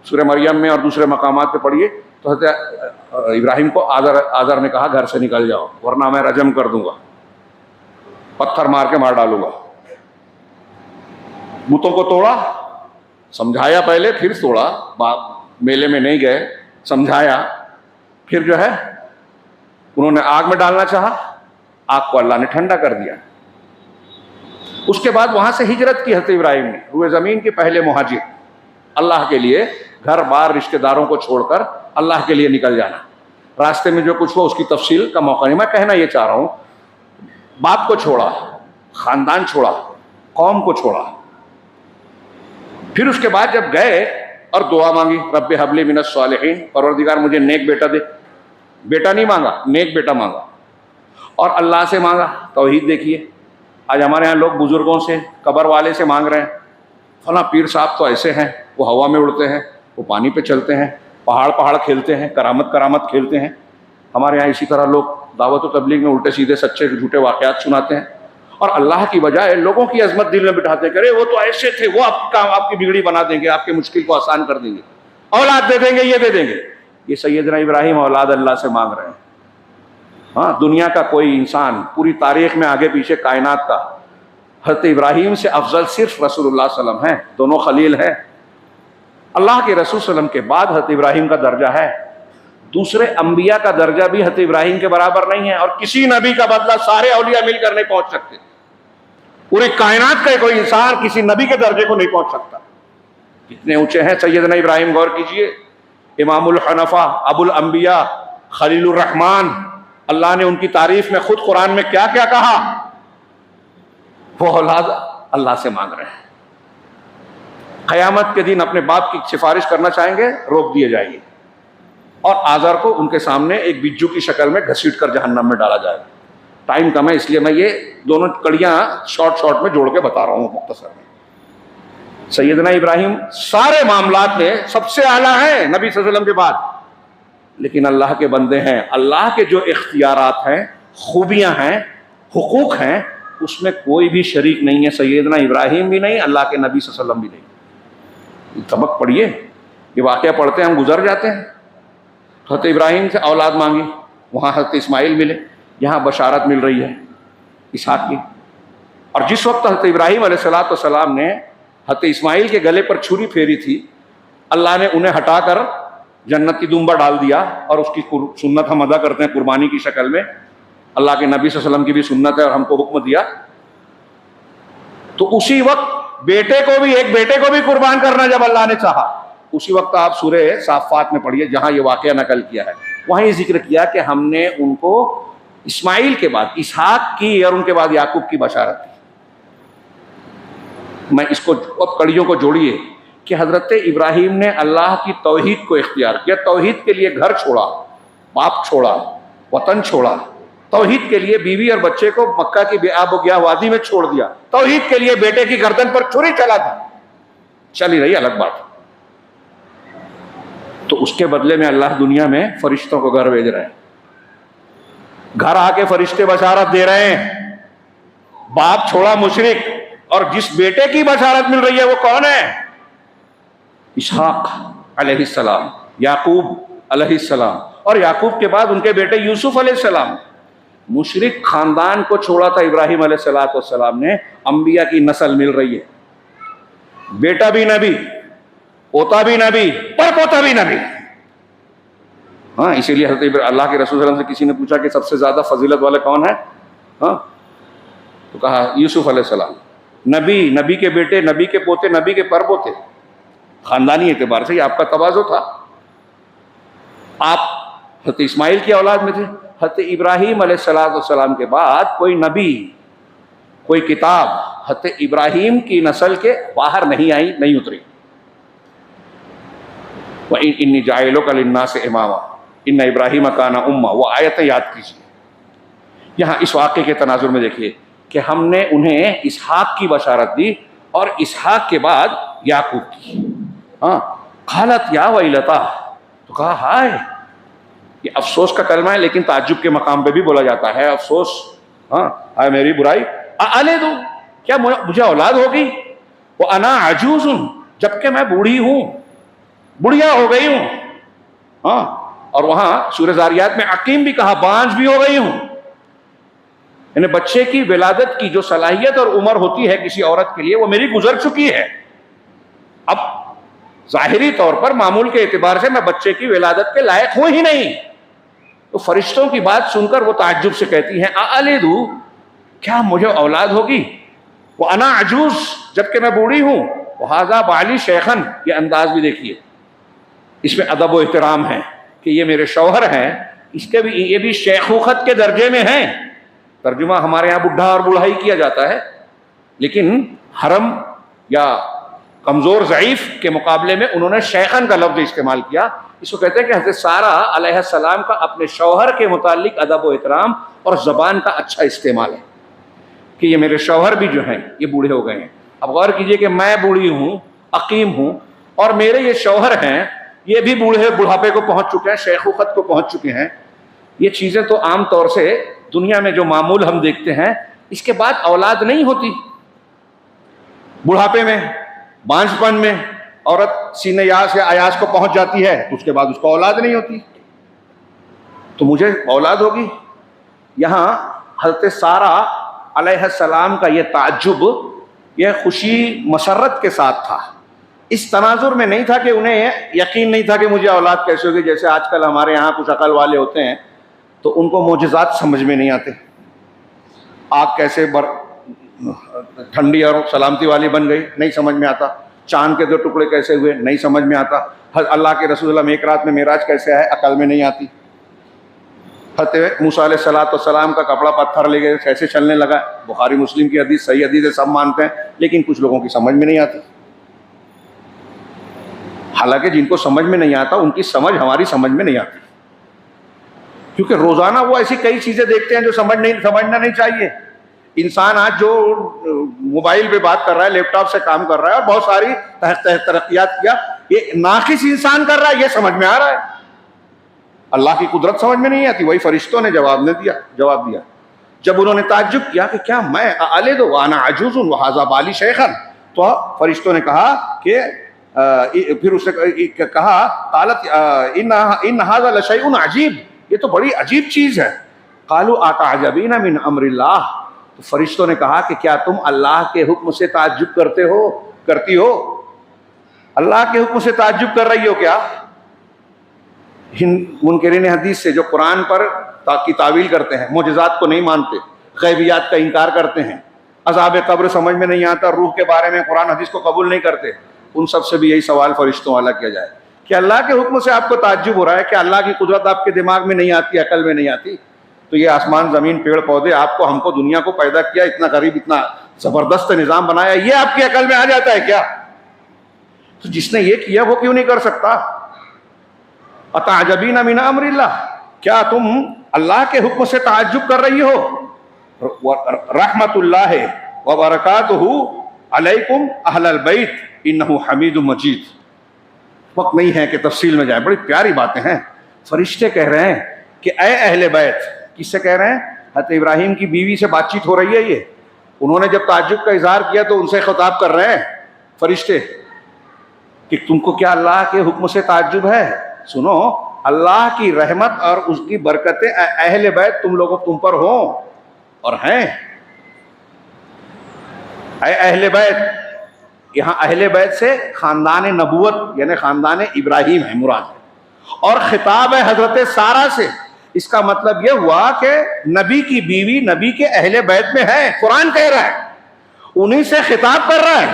سورہ مریم میں اور دوسرے مقامات پہ پڑھیے، تو حضرت ابراہیم کو آذر نے کہا گھر سے نکل جاؤ ورنہ میں رجم کر دوں گا، پتھر مار کے مار ڈالوں گا۔ بتوں کو توڑا، سمجھایا پہلے، پھر توڑا، میلے میں نہیں گئے، سمجھایا، پھر جو ہے انہوں نے آگ میں ڈالنا چاہا، آگ کو اللہ نے ٹھنڈا کر دیا۔ اس کے بعد وہاں سے ہجرت کی حضرت ابراہیم نے، روئے زمین کے پہلے مہاجر، اللہ کے لیے گھر بار رشتہ داروں کو چھوڑ کر اللہ کے لیے نکل جانا۔ راستے میں جو کچھ ہوا اس کی تفصیل کا موقع نہیں، میں کہنا یہ چاہ رہا ہوں، باپ کو چھوڑا، خاندان چھوڑا، قوم کو چھوڑا، پھر اس کے بعد جب گئے اور دعا مانگی، رب ہب لی من الصالحین، پروردگار مجھے نیک بیٹا دے، بیٹا نہیں مانگا، نیک بیٹا مانگا، اور اللہ سے مانگا توحید۔ دیکھیے آج ہمارے ہاں لوگ بزرگوں سے، قبر والے سے مانگ رہے ہیں، فلاں پیر صاحب تو ایسے ہیں، وہ ہوا میں اڑتے ہیں، وہ پانی پہ چلتے ہیں، پہاڑ کھیلتے ہیں، کرامت کھیلتے ہیں۔ ہمارے ہاں اسی طرح لوگ دعوت و تبلیغ میں الٹے سیدھے سچے جھوٹے واقعات سناتے ہیں، اور اللہ کی بجائے لوگوں کی عظمت دل میں بٹھاتے ہیں، کرے وہ تو ایسے تھے، وہ آپ کی بگڑی بنا دیں گے، آپ کے مشکل کو آسان کر دیں گے، اولاد دے دیں گے، یہ دے دیں گے۔ یہ سیدنا ابراہیم اولاد اللہ سے مانگ رہے ہیں۔ ہاں، دنیا کا کوئی انسان پوری تاریخ میں آگے پیچھے کائنات کا حضرت ابراہیم سے افضل صرف رسول اللہ صلی اللہ علیہ وسلم ہیں، دونوں خلیل ہیں۔ اللہ کے رسول صلی اللہ علیہ وسلم کے بعد حضرت ابراہیم کا درجہ ہے، دوسرے انبیاء کا درجہ بھی حضرت ابراہیم کے برابر نہیں ہے، اور کسی نبی کا بدلہ سارے اولیاء مل کر نہیں پہنچ سکتے، پوری کائنات کا کوئی انسان کسی نبی کے درجے کو نہیں پہنچ سکتا۔ کتنے اونچے ہیں سیدنا ابراہیم، غور کیجئے، امام الحنفاء، ابو الانبیاء، خلیل الرحمن، اللہ نے ان کی تعریف میں خود قرآن میں کیا کیا کہا؟ وہ اولاد اللہ سے مانگ رہے ہیں. قیامت کے دن اپنے باپ کی سفارش کرنا چاہیں گے، روک دیے جائیں گے، اور آزر کو ان کے سامنے ایک بجو کی شکل میں گھسیٹ کر جہنم میں ڈالا جائے گا. ٹائم کم ہے اس لیے میں یہ دونوں کڑیاں شارٹ میں جوڑ کے بتا رہا ہوں مختصر میں. سیدنا ابراہیم سارے معاملات میں سب سے اعلیٰ ہیں نبی صلی اللہ علیہ وسلم کے بعد، لیکن اللہ کے بندے ہیں. اللہ کے جو اختیارات ہیں، خوبیاں ہیں، حقوق ہیں، اس میں کوئی بھی شریک نہیں ہے. سیدنا ابراہیم بھی نہیں، اللہ کے نبی صلی اللہ علیہ وسلم بھی نہیں. سبق پڑھیے، یہ واقعہ پڑھتے ہیں ہم گزر جاتے ہیں. حضرت ابراہیم سے اولاد مانگی، وہاں حضرت اسماعیل ملے، یہاں بشارت مل رہی ہے اسحاق کی. اور جس وقت حضرت ابراہیم علیہ السلام نے حضرت اسماعیل کے گلے پر چھری پھیری تھی، اللہ نے انہیں ہٹا کر جنت کی دمبا ڈال دیا، اور اس کی سنت ہم ادا کرتے ہیں قربانی کی شکل میں. اللہ کے نبی صلی اللہ علیہ وسلم کی بھی سنت ہے اور ہم کو حکم دیا. تو اسی وقت ایک بیٹے کو بھی قربان کرنا جب اللہ نے چاہا، اسی وقت آپ سورہ صافات میں پڑھیے جہاں یہ واقعہ نقل کیا ہے، وہاں یہ ذکر کیا کہ ہم نے ان کو اسماعیل کے بعد اسحاق کی اور ان کے بعد یعقوب کی بشارت دی. میں اس کو اب کڑیوں کو جوڑیے کہ حضرت ابراہیم نے اللہ کی توحید کو اختیار کیا. توحید کے لیے گھر چھوڑا، باپ چھوڑا، وطن چھوڑا. توحید کے لیے بیوی اور بچے کو مکہ کی بے آب و گیا وادی میں چھوڑ دیا. توحید کے لیے بیٹے کی گردن پر چھری چلا دی. چلی رہی الگ بات. تو اس کے بدلے میں اللہ دنیا میں فرشتوں کو گھر بھیج رہے ہیں. گھر آ کے فرشتے بشارت دے رہے ہیں. باپ چھوڑا مشرک، اور جس بیٹے کی بشارت مل رہی ہے وہ کون ہے؟ اسحاق علیہ السلام، یعقوب علیہ السلام، اور یعقوب کے بعد ان کے بیٹے یوسف علیہ السلام. مشرک خاندان کو چھوڑا تھا ابراہیم علیہ السلام نے. انبیاء کی نسل مل رہی ہے. بیٹا بھی نبی، پوتا بھی نبی، پر پوتا بھی نبی. ہاں، اسی لیے حضرت اللہ کے رسول صلی اللہ علیہ وسلم سے کسی نے پوچھا کہ سب سے زیادہ فضیلت والے کون ہیں؟ ہاں، تو کہا یوسف علیہ السلام. نبی کے بیٹے، نبی کے پوتے، نبی کے پر پوتے. خاندانی اعتبار سے یہ آپ کا تواضع تھا. آپ حضرت اسماعیل کی اولاد میں تھے. حضرت ابراہیم علیہ السلام کے بعد کوئی نبی، کوئی کتاب حضرت ابراہیم کی نسل کے باہر نہیں آئی، نہیں اتری. وَإِنِّي جَاعِلُكَ لِلنَّاسِ إِمَامًا إِنَّ إِبْرَاهِيمَ كَانَ أُمَّةً. وہ آیتیں یاد کیجیے. یہاں اس واقعے کے تناظر میں دیکھیے کہ ہم نے انہیں اسحاق کی بشارت دی اور اسحاق کے بعد یعقوب کی. ہاں، قالت یا ویلتا، تو کہا ہائے. یہ افسوس کا کلمہ ہے لیکن تعجب کے مقام پہ بھی بولا جاتا ہے. افسوس، ہاں، ہائے میری برائی. اَأَلِدُ، کیا مجھے اولاد ہوگی؟ وَأَنَا عَجُوزٌ، جبکہ میں بوڑھی ہوں، بڑھیا ہو گئی ہوں. ہاں، اور وہاں سورہ زاریات میں عقیم بھی کہا، بانجھ بھی ہو گئی ہوں. یعنی بچے کی ولادت کی جو صلاحیت اور عمر ہوتی ہے کسی عورت کے لیے، وہ میری گزر چکی ہے. اب ظاہری طور پر معمول کے اعتبار سے میں بچے کی ولادت کے لائق ہوں ہی نہیں. تو فرشتوں کی بات سن کر وہ تعجب سے کہتی ہیں اَأَلِدُ، کیا مجھے اولاد ہوگی؟ وَأَنَا عَجُوزٌ، جبکہ میں بوڑھی ہوں. وَهَذَا بَعْلِي شَيْخًا، یہ انداز بھی دیکھیے، اس میں ادب و احترام ہے کہ یہ میرے شوہر ہیں. اس کے بھی یہ بھی شیخوخت کے درجے میں ہیں. ترجمہ ہمارے یہاں بڈھا اور بوڑھائی کیا جاتا ہے، لیکن حرم یا کمزور ضعیف کے مقابلے میں انہوں نے شیخن کا لفظ استعمال کیا. اس کو کہتے ہیں کہ حضرت سارہ علیہ السلام کا اپنے شوہر کے متعلق ادب و احترام اور زبان کا اچھا استعمال ہے کہ یہ میرے شوہر بھی جو ہیں یہ بوڑھے ہو گئے ہیں. اب غور کیجئے کہ میں بوڑھی ہوں، عقیم ہوں، اور میرے یہ شوہر ہیں یہ بھی بڑھاپے کو پہنچ چکے ہیں، شیخوخت کو پہنچ چکے ہیں. یہ چیزیں تو عام طور سے دنیا میں جو معمول ہم دیکھتے ہیں، اس کے بعد اولاد نہیں ہوتی. بڑھاپے میں، بانجھ میں عورت سینے یاس یا ایاس کو پہنچ جاتی ہے تو اس کے بعد اس کو اولاد نہیں ہوتی. تو مجھے اولاد ہوگی. یہاں حضرت سارہ علیہ السلام کا یہ تعجب، یہ خوشی مسرت کے ساتھ تھا. اس تناظر میں نہیں تھا کہ انہیں یقین نہیں تھا کہ مجھے اولاد کیسے ہوگی. جیسے آج کل ہمارے یہاں کچھ عقل والے ہوتے ہیں تو ان کو معجزات سمجھ میں نہیں آتے. آگ کیسے ٹھنڈی اور سلامتی والی بن گئی، نہیں سمجھ میں آتا. چاند کے 2 ٹکڑے کیسے ہوئے، نہیں سمجھ میں آتا. اللہ کے رسول اللہ ایک رات میں معراج کیسے آئے، عقل میں نہیں آتی. حضرت موسیٰ علیہ السلام کا کپڑا پتھر لے گئے کیسے چلنے لگا. بخاری مسلم کی حدیث صحیح حدیث ہے, سب مانتے ہیں, لیکن کچھ لوگوں کی سمجھ میں نہیں آتی. حالانکہ جن کو سمجھ میں نہیں آتا ان کی سمجھ ہماری سمجھ میں نہیں آتی, کیونکہ روزانہ وہ ایسی کئی چیزیں دیکھتے ہیں جو سمجھنا نہیں چاہیے. انسان آج جو موبائل پہ بات کر رہا ہے, لیپ ٹاپ سے کام کر رہا ہے اور بہت ساری ترقیات کیا, یہ ناقص انسان کر رہا ہے, یہ سمجھ میں آ رہا ہے. اللہ کی قدرت سمجھ میں نہیں آتی. وہی فرشتوں نے جواب دیا جب انہوں نے تعجب کیا کہ کیا میں الد وانا عجوز وہذا بالی شیخا, تو فرشتوں نے کہا کہ پھر اس نے کہا قالت ان ھذا لشیء عجیب, یہ تو بڑی عجیب چیز ہے. قالوا اتعجبین من امر اللہ, تو فرشتوں نے کہا کہ کیا تم اللہ کے حکم سے تعجب کرتی ہو, اللہ کے حکم سے تعجب کر رہی ہو کیا؟ منکرین حدیث سے جو قرآن پر کی تعویل کرتے ہیں, معجزات کو نہیں مانتے, غیبیات کا انکار کرتے ہیں, عذاب قبر سمجھ میں نہیں آتا, روح کے بارے میں قرآن حدیث کو قبول نہیں کرتے, ان سب سے بھی یہی سوال فرشتوں والا کیا جائے کہ اللہ کے حکم سے آپ کو تعجب ہو رہا ہے کہ اللہ کی قدرت آپ کے دماغ میں نہیں آتی, عقل میں نہیں آتی, تو یہ آسمان زمین پیڑ پودے آپ کو ہم کو دنیا کو پیدا کیا, اتنا غریب اتنا زبردست نظام بنایا, یہ آپ کی عقل میں آ جاتا ہے کیا؟ تو جس نے یہ کیا وہ کیوں نہیں کر سکتا؟ اتعجبین من امر اللہ, کیا تم اللہ کے حکم سے تعجب کر رہی ہو؟ رحمت اللہ وبرکاتہ علیکم اہل البیت انہ حمید مجید. وقت نہیں ہے کہ تفصیل میں جائیں, بڑی پیاری باتیں ہیں. فرشتے کہہ رہے ہیں کہ اے اہل بیت, کس سے کہہ رہے ہیں؟ حضرت ابراہیم کی بیوی سے بات چیت ہو رہی ہے. یہ انہوں نے جب تعجب کا اظہار کیا تو ان سے خطاب کر رہے ہیں فرشتے کہ تم کو کیا اللہ کے حکم سے تعجب ہے؟ سنو, اللہ کی رحمت اور اس کی برکتیں اہل بیت تم پر ہوں اور ہیں. اے اہل بیت, یہاں اہل بیت سے خاندان نبوت یعنی خاندان ابراہیم ہے مراد ہے, اور خطاب ہے حضرت سارہ سے. اس کا مطلب یہ ہوا کہ نبی کی بیوی نبی کے اہل بیت میں ہے. قرآن کہہ رہا ہے, انہی سے خطاب کر رہا ہے,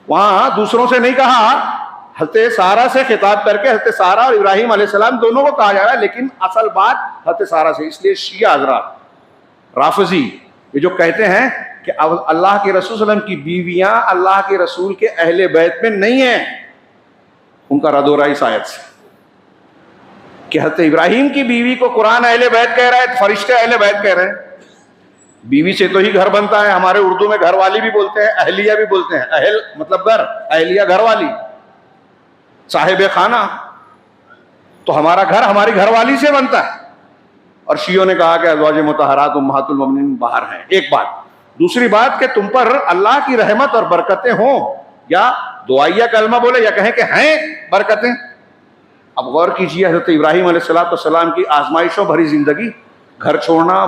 وہاں دوسروں سے نہیں کہا. حضرت سارہ سے خطاب کر کے حضرت سارہ اور ابراہیم علیہ السلام دونوں کو کہا جا رہا ہے, لیکن اصل بات حضرت سارہ سے. اس لیے شیعہ حضرات رافضی یہ جو کہتے ہیں کہ اللہ کے رسول صلی اللہ علیہ وسلم کی بیویاں اللہ کے رسول کے اہل بیت میں نہیں ہیں, ان کا رد ہو رہا ہے اس آیت سے کہ حضرت ابراہیم کی بیوی کو قرآن اہل بیت کہہ رہا ہے, فرشتے اہل بیت کہہ رہے ہیں. بیوی سے تو ہی گھر بنتا ہے, ہمارے اردو میں گھر والی بھی بولتے ہیں, اہلیہ بھی بولتے ہیں. اہل مطلب گھر, اہلیہ گھر والی, صاحب خانہ. تو ہمارا گھر ہماری گھر والی سے بنتا ہے. اور شیعوں نے کہا کہ ازواج مطہرات امہات المومنین باہر ہیں. ایک بات. دوسری بات کہ تم پر اللہ کی رحمت اور برکتیں ہوں, یا دعائیہ کلمہ بولے یا کہیں کہ ہیں برکتیں. اب غور کیجیے, حضرت ابراہیم علیہ السلام کی آزمائشوں بھری زندگی, گھر چھوڑنا,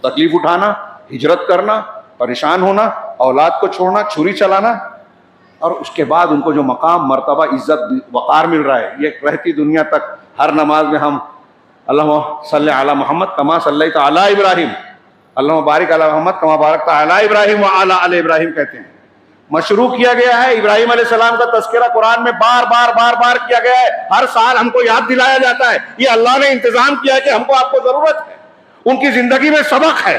تکلیف اٹھانا, ہجرت کرنا, پریشان ہونا, اولاد کو چھوڑنا, چھری چلانا, اور اس کے بعد ان کو جو مقام, مرتبہ, عزت, وقار مل رہا ہے, یہ رہتی دنیا تک ہر نماز میں ہم اللہم صلی علی محمد کما صلیت علی ابراہیم, اللہم بارک علی محمد کما بارکت علی ابراہیم وعلی آل ابراہیم کہتے ہیں. مشروع کیا گیا ہے. ابراہیم علیہ السلام کا تذکرہ قرآن میں بار بار کیا گیا ہے. ہر سال ہم کو یاد دلایا جاتا ہے. یہ اللہ نے انتظام کیا ہے کہ ہم کو آپ کو ضرورت ہے. ان کی زندگی میں سبق ہے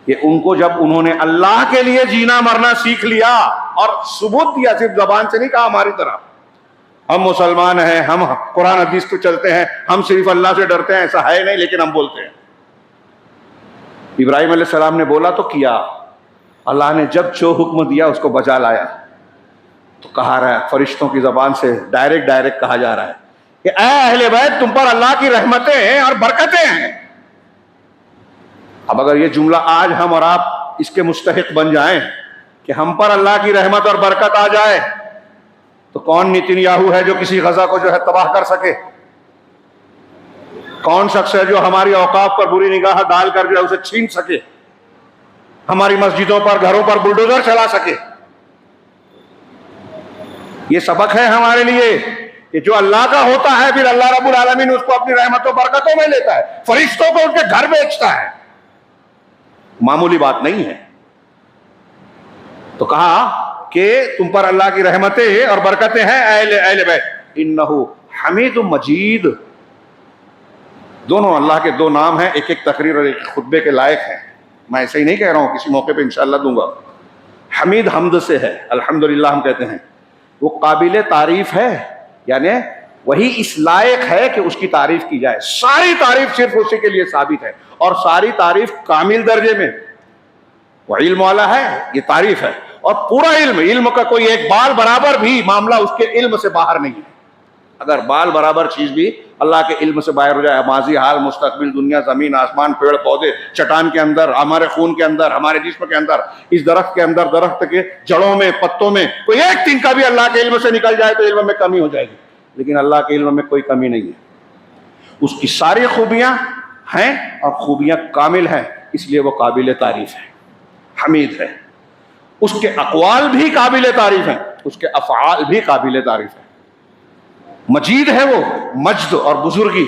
کہ ان کو جب انہوں نے اللہ کے لیے جینا مرنا سیکھ لیا اور ثبوت دیا, صرف زبان سے نہیں کہا ہماری طرح ہم مسلمان ہیں, ہم قرآن حدیث پہ چلتے ہیں, ہم صرف اللہ سے ڈرتے ہیں, ایسا ہے نہیں, لیکن ہم بولتے ہیں. ابراہیم علیہ السلام نے بولا تو کیا. اللہ نے جب جو حکم دیا اس کو بجا لایا. تو کہا رہا ہے فرشتوں کی زبان سے ڈائریکٹ کہا جا رہا ہے کہ اے اہل بیت, تم پر اللہ کی رحمتیں ہیں اور برکتیں ہیں. اب اگر یہ جملہ آج ہم اور آپ اس کے مستحق بن جائیں کہ ہم پر اللہ کی رحمت اور برکت آ جائے, تو کون نیتن یاہو ہے جو کسی غزہ کو جو ہے تباہ کر سکے؟ کون شخص ہے جو ہماری اوقاف پر بری نگاہ ڈال کر جو ہے اسے چھین سکے, ہماری مسجدوں پر, گھروں پر بلڈوزر چلا سکے؟ یہ سبق ہے ہمارے لیے کہ جو اللہ کا ہوتا ہے پھر اللہ رب العالمین اس کو اپنی رحمت و برکتوں میں لیتا ہے, فرشتوں کو ان کے گھر بیچتا ہے. معمولی بات نہیں ہے. تو کہا کہ تم پر اللہ کی رحمتیں اور برکتیں ہیں اہل بیت, انہ حمید مجید. دونوں اللہ کے دو نام ہیں، ایک ایک تقریر اور ایک خطبے کے لائق ہیں. میں ایسے ہی نہیں کہہ رہا ہوں، کسی موقع پہ انشاءاللہ دوں گا. حمید حمد سے ہے، الحمدللہ ہم کہتے ہیں. وہ قابل تعریف ہے، یعنی وہی اس لائق ہے کہ اس کی تعریف کی جائے. ساری تعریف صرف اسی کے لیے ثابت ہے، اور ساری تعریف کامل درجے میں. وہ علم والا ہے، یہ تعریف ہے، اور پورا علم کا کوئی ایک بال برابر بھی معاملہ اس کے علم سے باہر نہیں ہے. اگر بال برابر چیز بھی اللہ کے علم سے باہر ہو جائے، ماضی حال مستقبل دنیا زمین آسمان پیڑ پودے چٹان کے اندر، ہمارے خون کے اندر، ہمارے جسم کے اندر، اس درخت کے اندر، درخت کے جڑوں میں، پتوں میں کوئی ایک تنکا بھی اللہ کے علم سے نکل جائے تو علم میں کمی ہو جائے گی. لیکن اللہ کے علم میں کوئی کمی نہیں ہے. اس کی ساری خوبیاں ہیں اور خوبیاں کامل ہیں، اس لیے وہ قابل تعریف ہے، حمید ہے. اس کے اقوال بھی قابل تعریف ہیں، اس کے افعال بھی قابل تعریف ہیں. مجید ہے وہ، مجد اور بزرگی.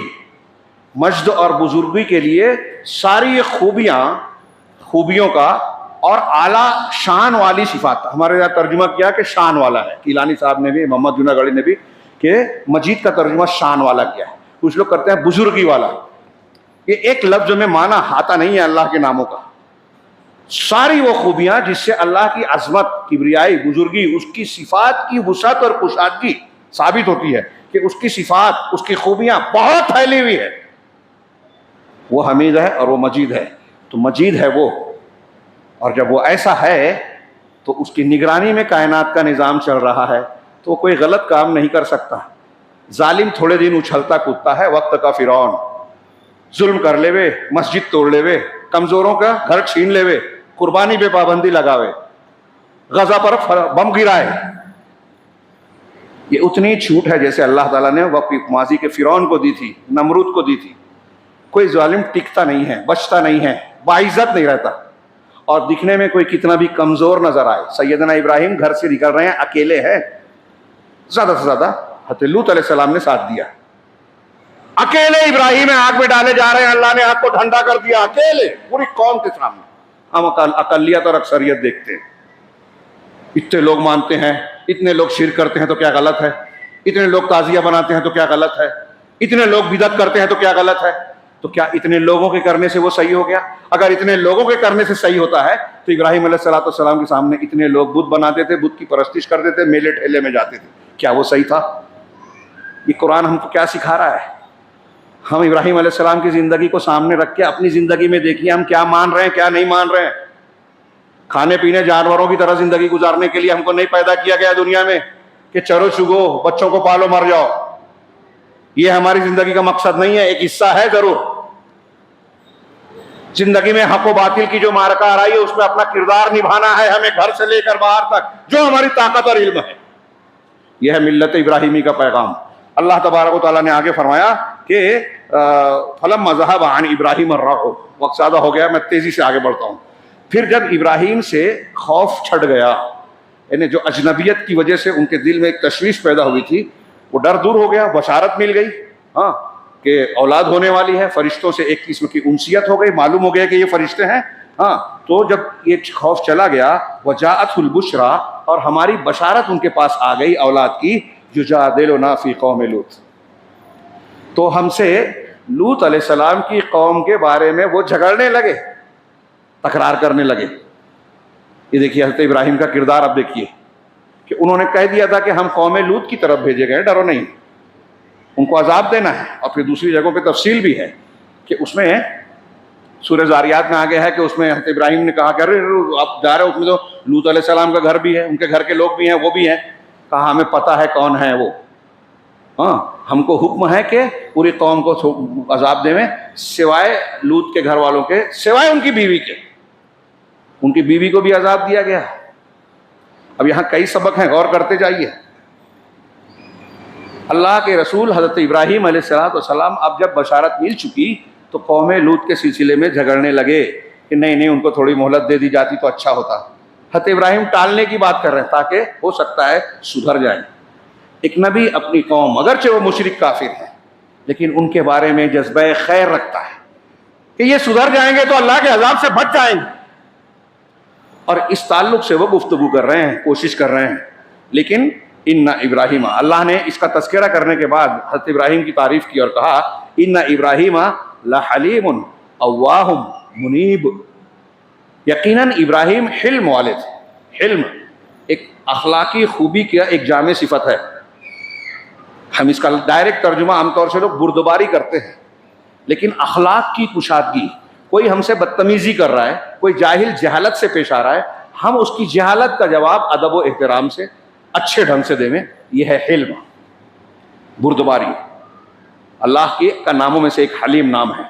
مجد اور بزرگی کے لیے ساری خوبیوں کا اور اعلیٰ شان والی صفات. ہمارے یہاں ترجمہ کیا کہ شان والا ہے، کیلانی صاحب نے بھی، محمد جوناگڑھی نے بھی، کہ مجید کا ترجمہ شان والا کیا ہے. کچھ لوگ کرتے ہیں بزرگی والا. یہ ایک لفظ میں معنی آتا نہیں ہے اللہ کے ناموں کا. ساری وہ خوبیاں جس سے اللہ کی عظمت، کبریائی، بزرگی، اس کی صفات کی وسعت اور کشادگی ثابت ہوتی ہے کہ اس کی صفات، اس کی خوبیاں بہت پھیلی ہوئی ہے. وہ حمید ہے اور وہ مجید ہے. تو مجید ہے وہ، اور جب وہ ایسا ہے تو اس کی نگرانی میں کائنات کا نظام چل رہا ہے تو وہ کوئی غلط کام نہیں کر سکتا. ظالم تھوڑے دن اچھلتا کودتا ہے، وقت کا فرعون، ظلم کر لے وے، مسجد توڑ لے وے، کمزوروں کا گھر چھین لے وے، قربانی پہ پابندی لگاوے، غزہ پر بم گرائے. یہ اتنی چھوٹ ہے جیسے اللہ تعالیٰ نے وقت ماضی کے فرعون کو دی تھی، نمرود کو دی تھی. کوئی ظالم ٹکتا نہیں ہے، بچتا نہیں ہے، باعزت نہیں رہتا، اور دکھنے میں کوئی کتنا بھی کمزور نظر آئے. سیدنا ابراہیم گھر سے نکل رہے ہیں، اکیلے ہیں، زیادہ سے زیادہ حضرت لوط علیہ السلام نے ساتھ دیا. اکیلے ابراہیم آگ میں ڈالے جا رہے ہیں، اللہ نے آگ کو ٹھنڈا کر دیا، اکیلے پوری قوم کے سامنے. ہم اقلیت اور اکثریت دیکھتے ہیں، اتنے لوگ مانتے ہیں، اتنے لوگ شرک کرتے ہیں تو کیا غلط ہے، اتنے لوگ تعزیہ بناتے ہیں تو کیا غلط ہے، اتنے لوگ بدعت کرتے ہیں تو کیا غلط ہے. تو کیا اتنے لوگوں کے کرنے سے وہ صحیح ہو گیا؟ اگر اتنے لوگوں کے کرنے سے صحیح ہوتا ہے تو ابراہیم علیہ السلام کے سامنے اتنے لوگ بت بناتے تھے، بت کی پرستش کرتے تھے، میلے ٹھیلے میں جاتے تھے، کیا وہ صحیح تھا؟ یہ قرآن ہم کو کیا سکھا رہا ہے؟ ہم ابراہیم علیہ السلام کی زندگی کو سامنے رکھ کے اپنی زندگی میں دیکھیے ہم کیا مان رہے ہیں، کیا نہیں مان رہے ہیں. کھانے پینے جانوروں کی طرح زندگی گزارنے کے لیے ہم کو نہیں پیدا کیا گیا دنیا میں کہ چرو چگو، بچوں کو پالو، مر جاؤ. یہ ہماری زندگی کا مقصد نہیں ہے. ایک حصہ ہے ضرور، زندگی میں حق و باطل کی جو معرکہ آ رہی ہے اس میں اپنا کردار نبھانا ہے ہمیں، گھر سے لے کر باہر تک، جو ہماری طاقت اور علم ہے. یہ ہے ملت ابراہیمی کا پیغام. اللہ تبارک و تعالیٰ نے آگے فرمایا کہ فلما ذهب عن ابراہیم الرعب. وقت زیادہ ہو گیا، میں تیزی سے آگے بڑھتا ہوں. پھر جب ابراہیم سے خوف چھٹ گیا، یعنی جو اجنبیت کی وجہ سے ان کے دل میں ایک تشویش پیدا ہوئی تھی، وہ ڈر دور ہو گیا، بشارت مل گئی ہاں کہ اولاد ہونے والی ہے، فرشتوں سے ایک قسم کی انسیت ہو گئی، معلوم ہو گیا کہ یہ فرشتے ہیں ہاں. تو جب یہ خوف چلا گیا، وجاءت البشرا، اور ہماری بشارت ان کے پاس آ گئی اولاد کی، یجادلنا فی قوم لوط. تو ہم سے لوط علیہ السلام کی قوم کے بارے میں وہ جھگڑنے لگے، تکرار کرنے لگے. یہ دیکھیے حضرت ابراہیم کا کردار اب دیکھیے کہ انہوں نے کہہ دیا تھا کہ ہم قوم لوط کی طرف بھیجے گئے، ڈرو نہیں، ان کو عذاب دینا ہے. اور پھر دوسری جگہوں پہ تفصیل بھی ہے کہ اس میں سورہ زاریات میں آگے ہے کہ اس میں حضرت ابراہیم نے کہا کہ ارے آپ جا رہے ہو، اس میں تو لوط علیہ السلام کا گھر بھی ہے، ان کے گھر کے لوگ بھی ہیں، وہ بھی ہیں. کہا ہمیں پتہ ہے کون ہے وہ، ہاں ہم کو حکم ہے کہ پوری قوم کو عذاب دیں، سوائے لوط کے گھر والوں کے، سوائے ان کی بیوی کے. ان کی بیوی کو بھی عذاب دیا گیا. اب یہاں کئی سبق ہیں، غور کرتے جائیے. اللہ کے رسول حضرت ابراہیم علیہ السلام اب جب بشارت مل چکی تو قوم لوط کے سلسلے میں جھگڑنے لگے کہ نہیں ان کو تھوڑی مہلت دے دی جاتی تو اچھا ہوتا. حضرت ابراہیم ٹالنے کی بات کر رہے ہیں تاکہ ہو سکتا ہے سدھر جائیں. ایک نبی اپنی قوم، اگرچہ وہ مشرک کافر ہیں لیکن ان کے بارے میں جذبہ خیر رکھتا ہے کہ یہ سدھر جائیں گے تو اللہ کے عذاب سے بچ جائیں گے، اور اس تعلق سے وہ گفتگو کر رہے ہیں، کوشش کر رہے ہیں. لیکن ان ابراہیم، اللہ نے اس کا تذکرہ کرنے کے بعد حضرت ابراہیم کی تعریف کی اور کہا ان ابراہیم لحلیم اواہ منیب. یقیناً ابراہیم حلم والے تھے. حلم ایک اخلاقی خوبی کا ایک جامع صفت ہے. ہم اس کا ڈائریکٹ ترجمہ عام طور سے لوگ بردباری کرتے ہیں، لیکن اخلاق کی کشادگی. کوئی ہم سے بدتمیزی کر رہا ہے، کوئی جاہل جہالت سے پیش آ رہا ہے، ہم اس کی جہالت کا جواب ادب و احترام سے اچھے ڈھنگ سے دیں. یہ ہے حلم، بردباری. اللہ کے کا ناموں میں سے ایک حلیم نام ہے.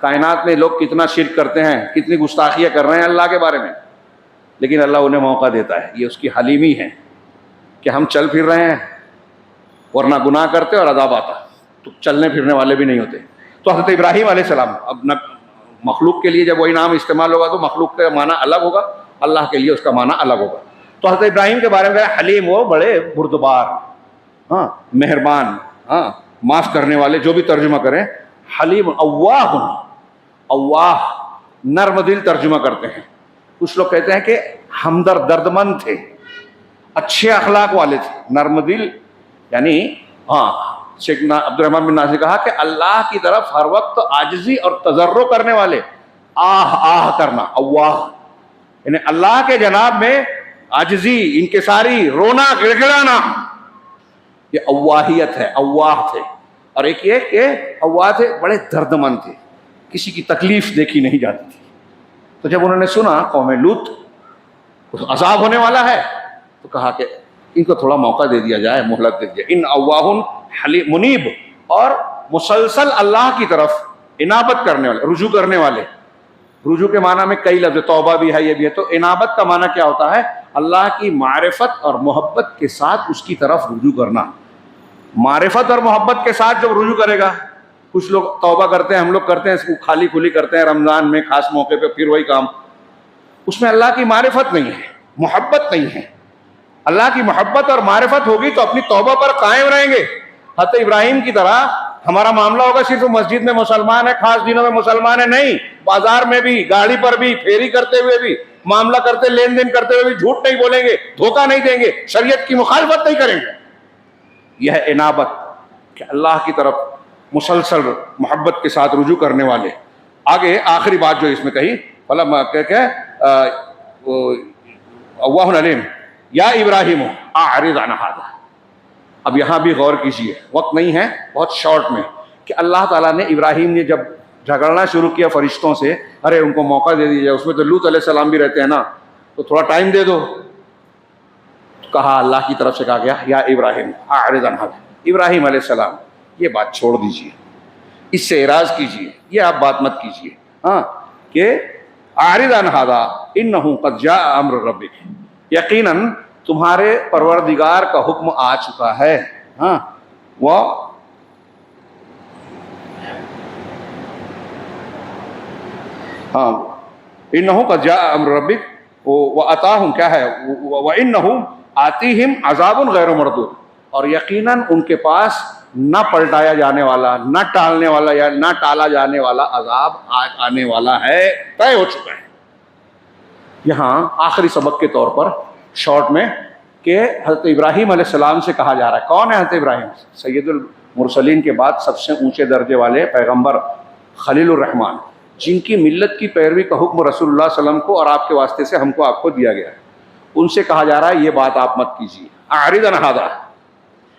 کائنات میں لوگ کتنا شرک کرتے ہیں، کتنی گستاخیاں کر رہے ہیں اللہ کے بارے میں، لیکن اللہ انہیں موقع دیتا ہے. یہ اس کی حلیمی ہے کہ ہم چل پھر رہے ہیں، ورنہ گناہ کرتے اور عذاب آتا، تو چلنے پھرنے والے بھی نہیں ہوتے. تو حضرت ابراہیم علیہ السلام، اب مخلوق کے لیے جب وہی نام استعمال ہوگا تو مخلوق کا معنی الگ ہوگا، اللہ کے لیے اس کا معنی الگ ہوگا. تو حضرت ابراہیم کے بارے میں حلیم، وہ بڑے بردبار، ہاں مہربان، ہاں معاف کرنے والے، جو بھی ترجمہ کریں. حلیم اواہ، اواہ نرم دل ترجمہ کرتے ہیں. کچھ لوگ کہتے ہیں کہ ہمدرد، دردمند تھے، اچھے اخلاق والے تھے. نرم دل یعنی ہاں شیخ عبد الرحمن بن ناصر نے کہا کہ اللہ کی طرف ہر وقت عاجزی اور تضرع کرنے والے، آہ آہ کرنا، اواہ یعنی اللہ کے جناب میں عاجزی، انکساری، رونا، گڑ گڑانا، یہ اواہیت ہے. اواہ تھے. اور ایک یہ کہ اواہ تھے، بڑے درد مند تھے، کسی کی تکلیف دیکھی نہیں جاتی تھی. تو جب انہوں نے سنا قوم لوط عذاب ہونے والا ہے، تو کہا کہ ان کو تھوڑا موقع دے دیا جائے، مہلت دے دیا. ان اواہن حلیم منیب، اور مسلسل اللہ کی طرف انابت کرنے والے، رجوع کرنے والے. رجوع کے معنی میں کئی لفظ، توبہ بھی ہے، یہ بھی ہے. تو انابت کا معنی کیا ہوتا ہے؟ اللہ کی معرفت اور محبت کے ساتھ اس کی طرف رجوع کرنا. معرفت اور محبت کے ساتھ جب رجوع کرے گا، کچھ لوگ توبہ کرتے ہیں، ہم لوگ کرتے ہیں اس کو خالی کھلی کرتے ہیں رمضان میں خاص موقع پہ، پھر وہی کام. اس میں اللہ کی معرفت نہیں ہے، محبت نہیں ہے. اللہ کی محبت اور معرفت ہوگی تو اپنی توبہ پر قائم رہیں گے. حضرت ابراہیم کی طرح ہمارا معاملہ ہوگا صرف مسجد میں مسلمان ہے، خاص دنوں میں مسلمان ہے، نہیں، بازار میں بھی، گاڑی پر بھی، پھیری کرتے ہوئے بھی، معاملہ کرتے، لین دین کرتے ہوئے بھی جھوٹ نہیں بولیں گے، دھوکہ نہیں دیں گے، شریعت کی مخالفت نہیں کریں گے. یہ ہے انابت، کہ اللہ کی طرف مسلسل محبت کے ساتھ رجوع کرنے والے. آگے آخری بات جو اس میں کہی، اواہ علیم یا ابراہیم اعرض عن ھذا. اب یہاں بھی غور کیجیے، وقت نہیں ہے، بہت شارٹ میں، کہ اللہ تعالیٰ نے ابراہیم نے جب جھگڑنا شروع کیا فرشتوں سے، ارے ان کو موقع دے دیجیے، اس میں تو لوط علیہ السلام بھی رہتے ہیں نا، تو تھوڑا ٹائم دے دو. کہا، اللہ کی طرف سے کہا گیا یا ابراہیم اعرض عن ھذا، ابراہیم علیہ السلام یہ بات چھوڑ دیجیے، اس سے اعراض کیجیے، یہ آپ بات مت کیجیے. ہاں کہ اعرض عن ھذا انہ قد جاء امر ربک، یقیناً تمہارے پروردگار کا حکم آ چکا ہے. ہاں وہ ہاں انہ قد جاء امر ربک واتاہم کیا ہے وانہ آتیہم عذاب غیر مردود، اور یقیناً ان کے پاس نہ پلٹایا جانے والا، نہ ٹالنے والا یا نہ ٹالا جانے والا عذاب آج آنے والا ہے، طے ہو چکا ہے. یہاں آخری سبق کے طور پر شارٹ میں کہ حضرت ابراہیم علیہ السلام سے کہا جا رہا ہے. کون ہے حضرت ابراہیم؟ سید المرسلین کے بعد سب سے اونچے درجے والے پیغمبر خلیل الرحمن، جن کی ملت کی پیروی کا حکم رسول اللہ صلی اللہ علیہ وسلم کو اور آپ کے واسطے سے ہم کو آپ کو دیا گیا ہے. ان سے کہا جا رہا ہے یہ بات آپ مت کیجیے، اعرض عن ھذا،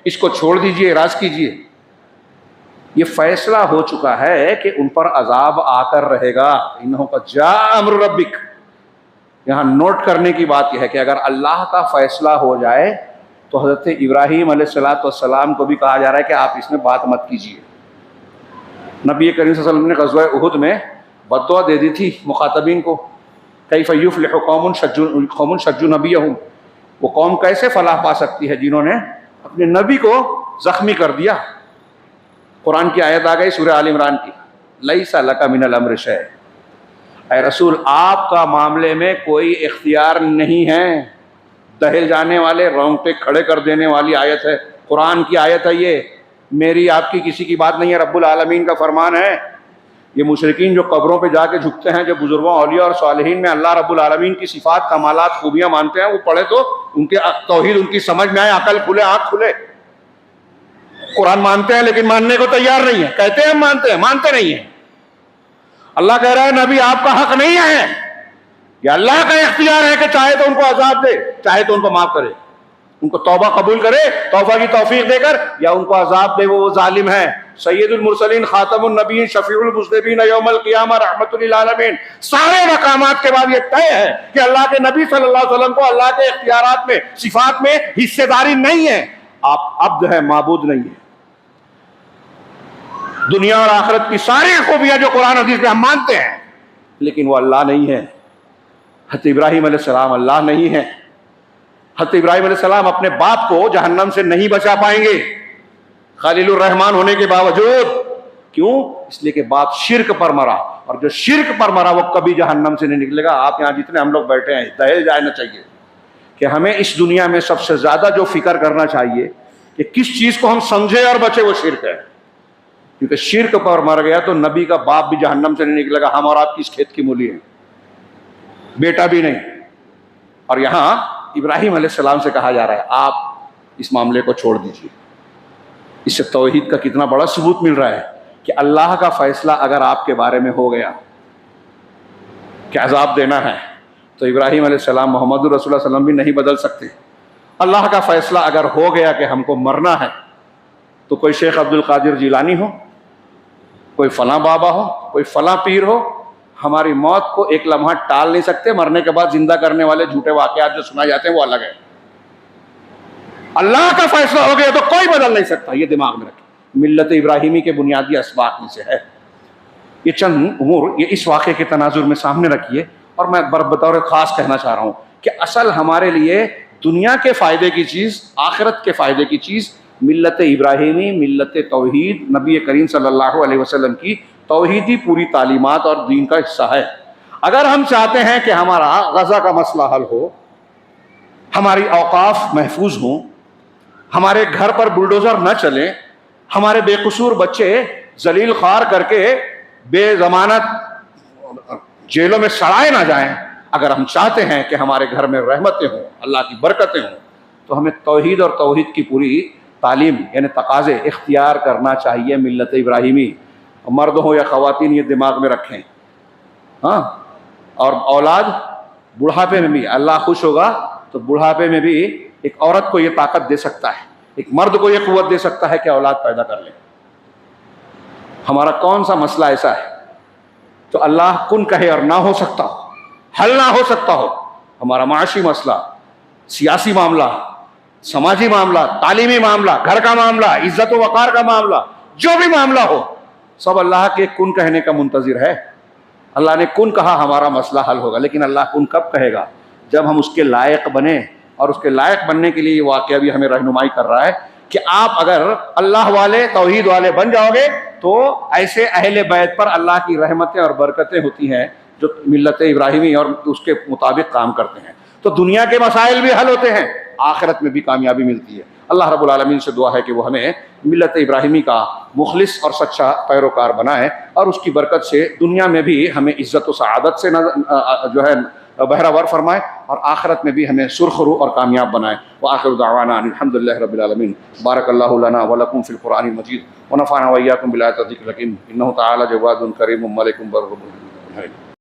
اس کو چھوڑ دیجیے، اعراض کیجیے. یہ فیصلہ ہو چکا ہے کہ ان پر عذاب آ کر رہے گا. انہ قد جاء امر ربک، یہاں نوٹ کرنے کی بات یہ ہے کہ اگر اللہ کا فیصلہ ہو جائے تو حضرت ابراہیم علیہ السلام کو بھی کہا جا رہا ہے کہ آپ اس میں بات مت کیجیے. نبی کریم صلی اللہ علیہ وسلم نے غزوہ احد میں بد دعا دے دی تھی مخاطبین کو، کیف یفلح قوم شجوا نبیہم، وہ قوم کیسے فلاح پا سکتی ہے جنہوں نے اپنے نبی کو زخمی کر دیا. قرآن کی آیت آ گئی سورہ آل عمران کی، لیس لک من الامر شیء، اے رسول آپ کا معاملے میں کوئی اختیار نہیں ہے. دہل جانے والے رونگٹے کھڑے کر دینے والی آیت ہے، قرآن کی آیت ہے، یہ میری آپ کی کسی کی بات نہیں ہے، رب العالمین کا فرمان ہے. یہ مشرکین جو قبروں پہ جا کے جھکتے ہیں، جو بزرگوں، اولیاء اور صالحین میں اللہ رب العالمین کی صفات، کمالات، خوبیاں مانتے ہیں، وہ پڑھے تو ان کے توحید ان کی سمجھ میں آئے، عقل کھلے، آنکھ کھلے. قرآن مانتے ہیں لیکن ماننے کو تیار نہیں ہے، کہتے ہیں ہم مانتے ہیں، مانتے نہیں ہیں. اللہ کہہ رہا ہے نبی آپ کا حق نہیں ہے، یہ اللہ کا اختیار ہے کہ چاہے تو ان کو عذاب دے، چاہے تو ان کو معاف کرے، ان کو توبہ قبول کرے توبہ کی توفیق دے کر، یا ان کو عذاب دے وہ ظالم ہے۔ سید المرسلین، خاتم النبیین، شفیع المذنبین یوم القیامہ، رحمت للعالمین، سارے مقامات کے بعد یہ طے ہے کہ اللہ کے نبی صلی اللہ علیہ وسلم کو اللہ کے اختیارات میں، صفات میں حصے داری نہیں ہے۔ آپ عبد ہے، معبود نہیں ہے۔ دنیا اور آخرت کی ساری خوبیاں جو قرآن حدیث میں ہم مانتے ہیں، لیکن وہ اللہ نہیں ہے۔ حضرت ابراہیم علیہ السلام اللہ نہیں ہے۔ حضرت ابراہیم علیہ السلام اپنے باپ کو جہنم سے نہیں بچا پائیں گے خلیل الرحمان ہونے کے باوجود۔ کیوں؟ اس لیے کہ باپ شرک پر مرا، اور جو شرک پر مرا وہ کبھی جہنم سے نہیں نکلے گا۔ آپ یہاں جتنے ہم لوگ بیٹھے ہیں دہل جانا چاہیے کہ ہمیں اس دنیا میں سب سے زیادہ جو فکر کرنا چاہیے کہ کس چیز کو ہم سمجھے اور بچے، وہ شرک ہے، کیونکہ شرک پر مر گیا تو نبی کا باپ بھی جہنم سے نہیں نکلے گا، ہم اور آپ کس کھیت کی مولی ہیں، بیٹا بھی نہیں۔ اور یہاں ابراہیم علیہ السلام سے کہا جا رہا ہے آپ اس معاملے کو چھوڑ دیجیے۔ اس سے توحید کا کتنا بڑا ثبوت مل رہا ہے کہ اللہ کا فیصلہ اگر آپ کے بارے میں ہو گیا کہ عذاب دینا ہے تو ابراہیم علیہ السلام، محمد رسول اللہ صلی اللہ علیہ وسلم بھی نہیں بدل سکتے۔ اللہ کا فیصلہ اگر ہو گیا کہ ہم کو مرنا ہے تو کوئی شیخ عبد القادر جیلانی ہو، کوئی فلاں بابا ہو، کوئی فلاں پیر ہو، ہماری موت کو ایک لمحہ ٹال نہیں سکتے۔ مرنے کے بعد زندہ کرنے والے جھوٹے واقعات جو سنائے جاتے ہیں وہ الگ ہے۔ اللہ کا فیصلہ ہو گیا تو کوئی بدل نہیں سکتا، یہ دماغ میں رکھیں۔ ملت ابراہیمی کے بنیادی اسباق میں سے ہے یہ چند امور، یہ اس واقعے کے تناظر میں سامنے رکھیے۔ اور میں بطور خاص کہنا چاہ رہا ہوں کہ اصل ہمارے لیے دنیا کے فائدے کی چیز، آخرت کے فائدے کی چیز ملت ابراہیمی، ملت توحید، نبی کریم صلی اللہ علیہ وسلم کی توحیدی پوری تعلیمات اور دین کا حصہ ہے۔ اگر ہم چاہتے ہیں کہ ہمارا غزہ کا مسئلہ حل ہو، ہماری اوقاف محفوظ ہوں، ہمارے گھر پر بلڈوزر نہ چلیں، ہمارے بے قصور بچے ذلیل خوار کر کے بے ضمانت جیلوں میں سڑائے نہ جائیں، اگر ہم چاہتے ہیں کہ ہمارے گھر میں رحمتیں ہوں، اللہ کی برکتیں ہوں، تو ہمیں توحید اور توحید کی پوری تعلیم یعنی تقاضے اختیار کرنا چاہیے ملت ابراہیمی۔ مرد ہو یا خواتین یہ دماغ میں رکھیں۔ ہاں، اور اولاد بڑھاپے میں بھی اللہ خوش ہوگا تو بڑھاپے میں بھی ایک عورت کو یہ طاقت دے سکتا ہے، ایک مرد کو یہ قوت دے سکتا ہے کہ اولاد پیدا کر لے۔ ہمارا کون سا مسئلہ ایسا ہے تو اللہ کن کہے اور نہ ہو سکتا ہو، حل نہ ہو سکتا ہو؟ ہمارا معاشی مسئلہ، سیاسی معاملہ، سماجی معاملہ، تعلیمی معاملہ، گھر کا معاملہ، عزت و وقار کا معاملہ، جو بھی معاملہ ہو سب اللہ کے کن کہنے کا منتظر ہے۔ اللہ نے کن کہا ہمارا مسئلہ حل ہوگا، لیکن اللہ کن کب کہے گا؟ جب ہم اس کے لائق بنیں۔ اور اس کے لائق بننے کے لیے یہ واقعہ بھی ہمیں رہنمائی کر رہا ہے کہ آپ اگر اللہ والے، توحید والے بن جاؤ گے تو ایسے اہل بیت پر اللہ کی رحمتیں اور برکتیں ہوتی ہیں جو ملت ابراہیمی اور اس کے مطابق کام کرتے ہیں، تو دنیا کے مسائل بھی حل ہوتے ہیں، آخرت میں بھی کامیابی ملتی ہے۔ اللہ رب العالمین سے دعا ہے کہ وہ ہمیں ملت ابراہیمی کا مخلص اور سچا پیروکار بنائے، اور اس کی برکت سے دنیا میں بھی ہمیں عزت و سعادت سے جو ہے بہرہور فرمائے، اور آخرت میں بھی ہمیں سرخرو اور کامیاب بنائے۔ وآخر دعوانا ان الحمدللہ رب العالمین۔ بارک اللہ لنا ولکم فی القرآن المجید ونفعنا وإیاکم بالآیات والذکر الحکیم، انہ تعالی جواد کریم ملک بر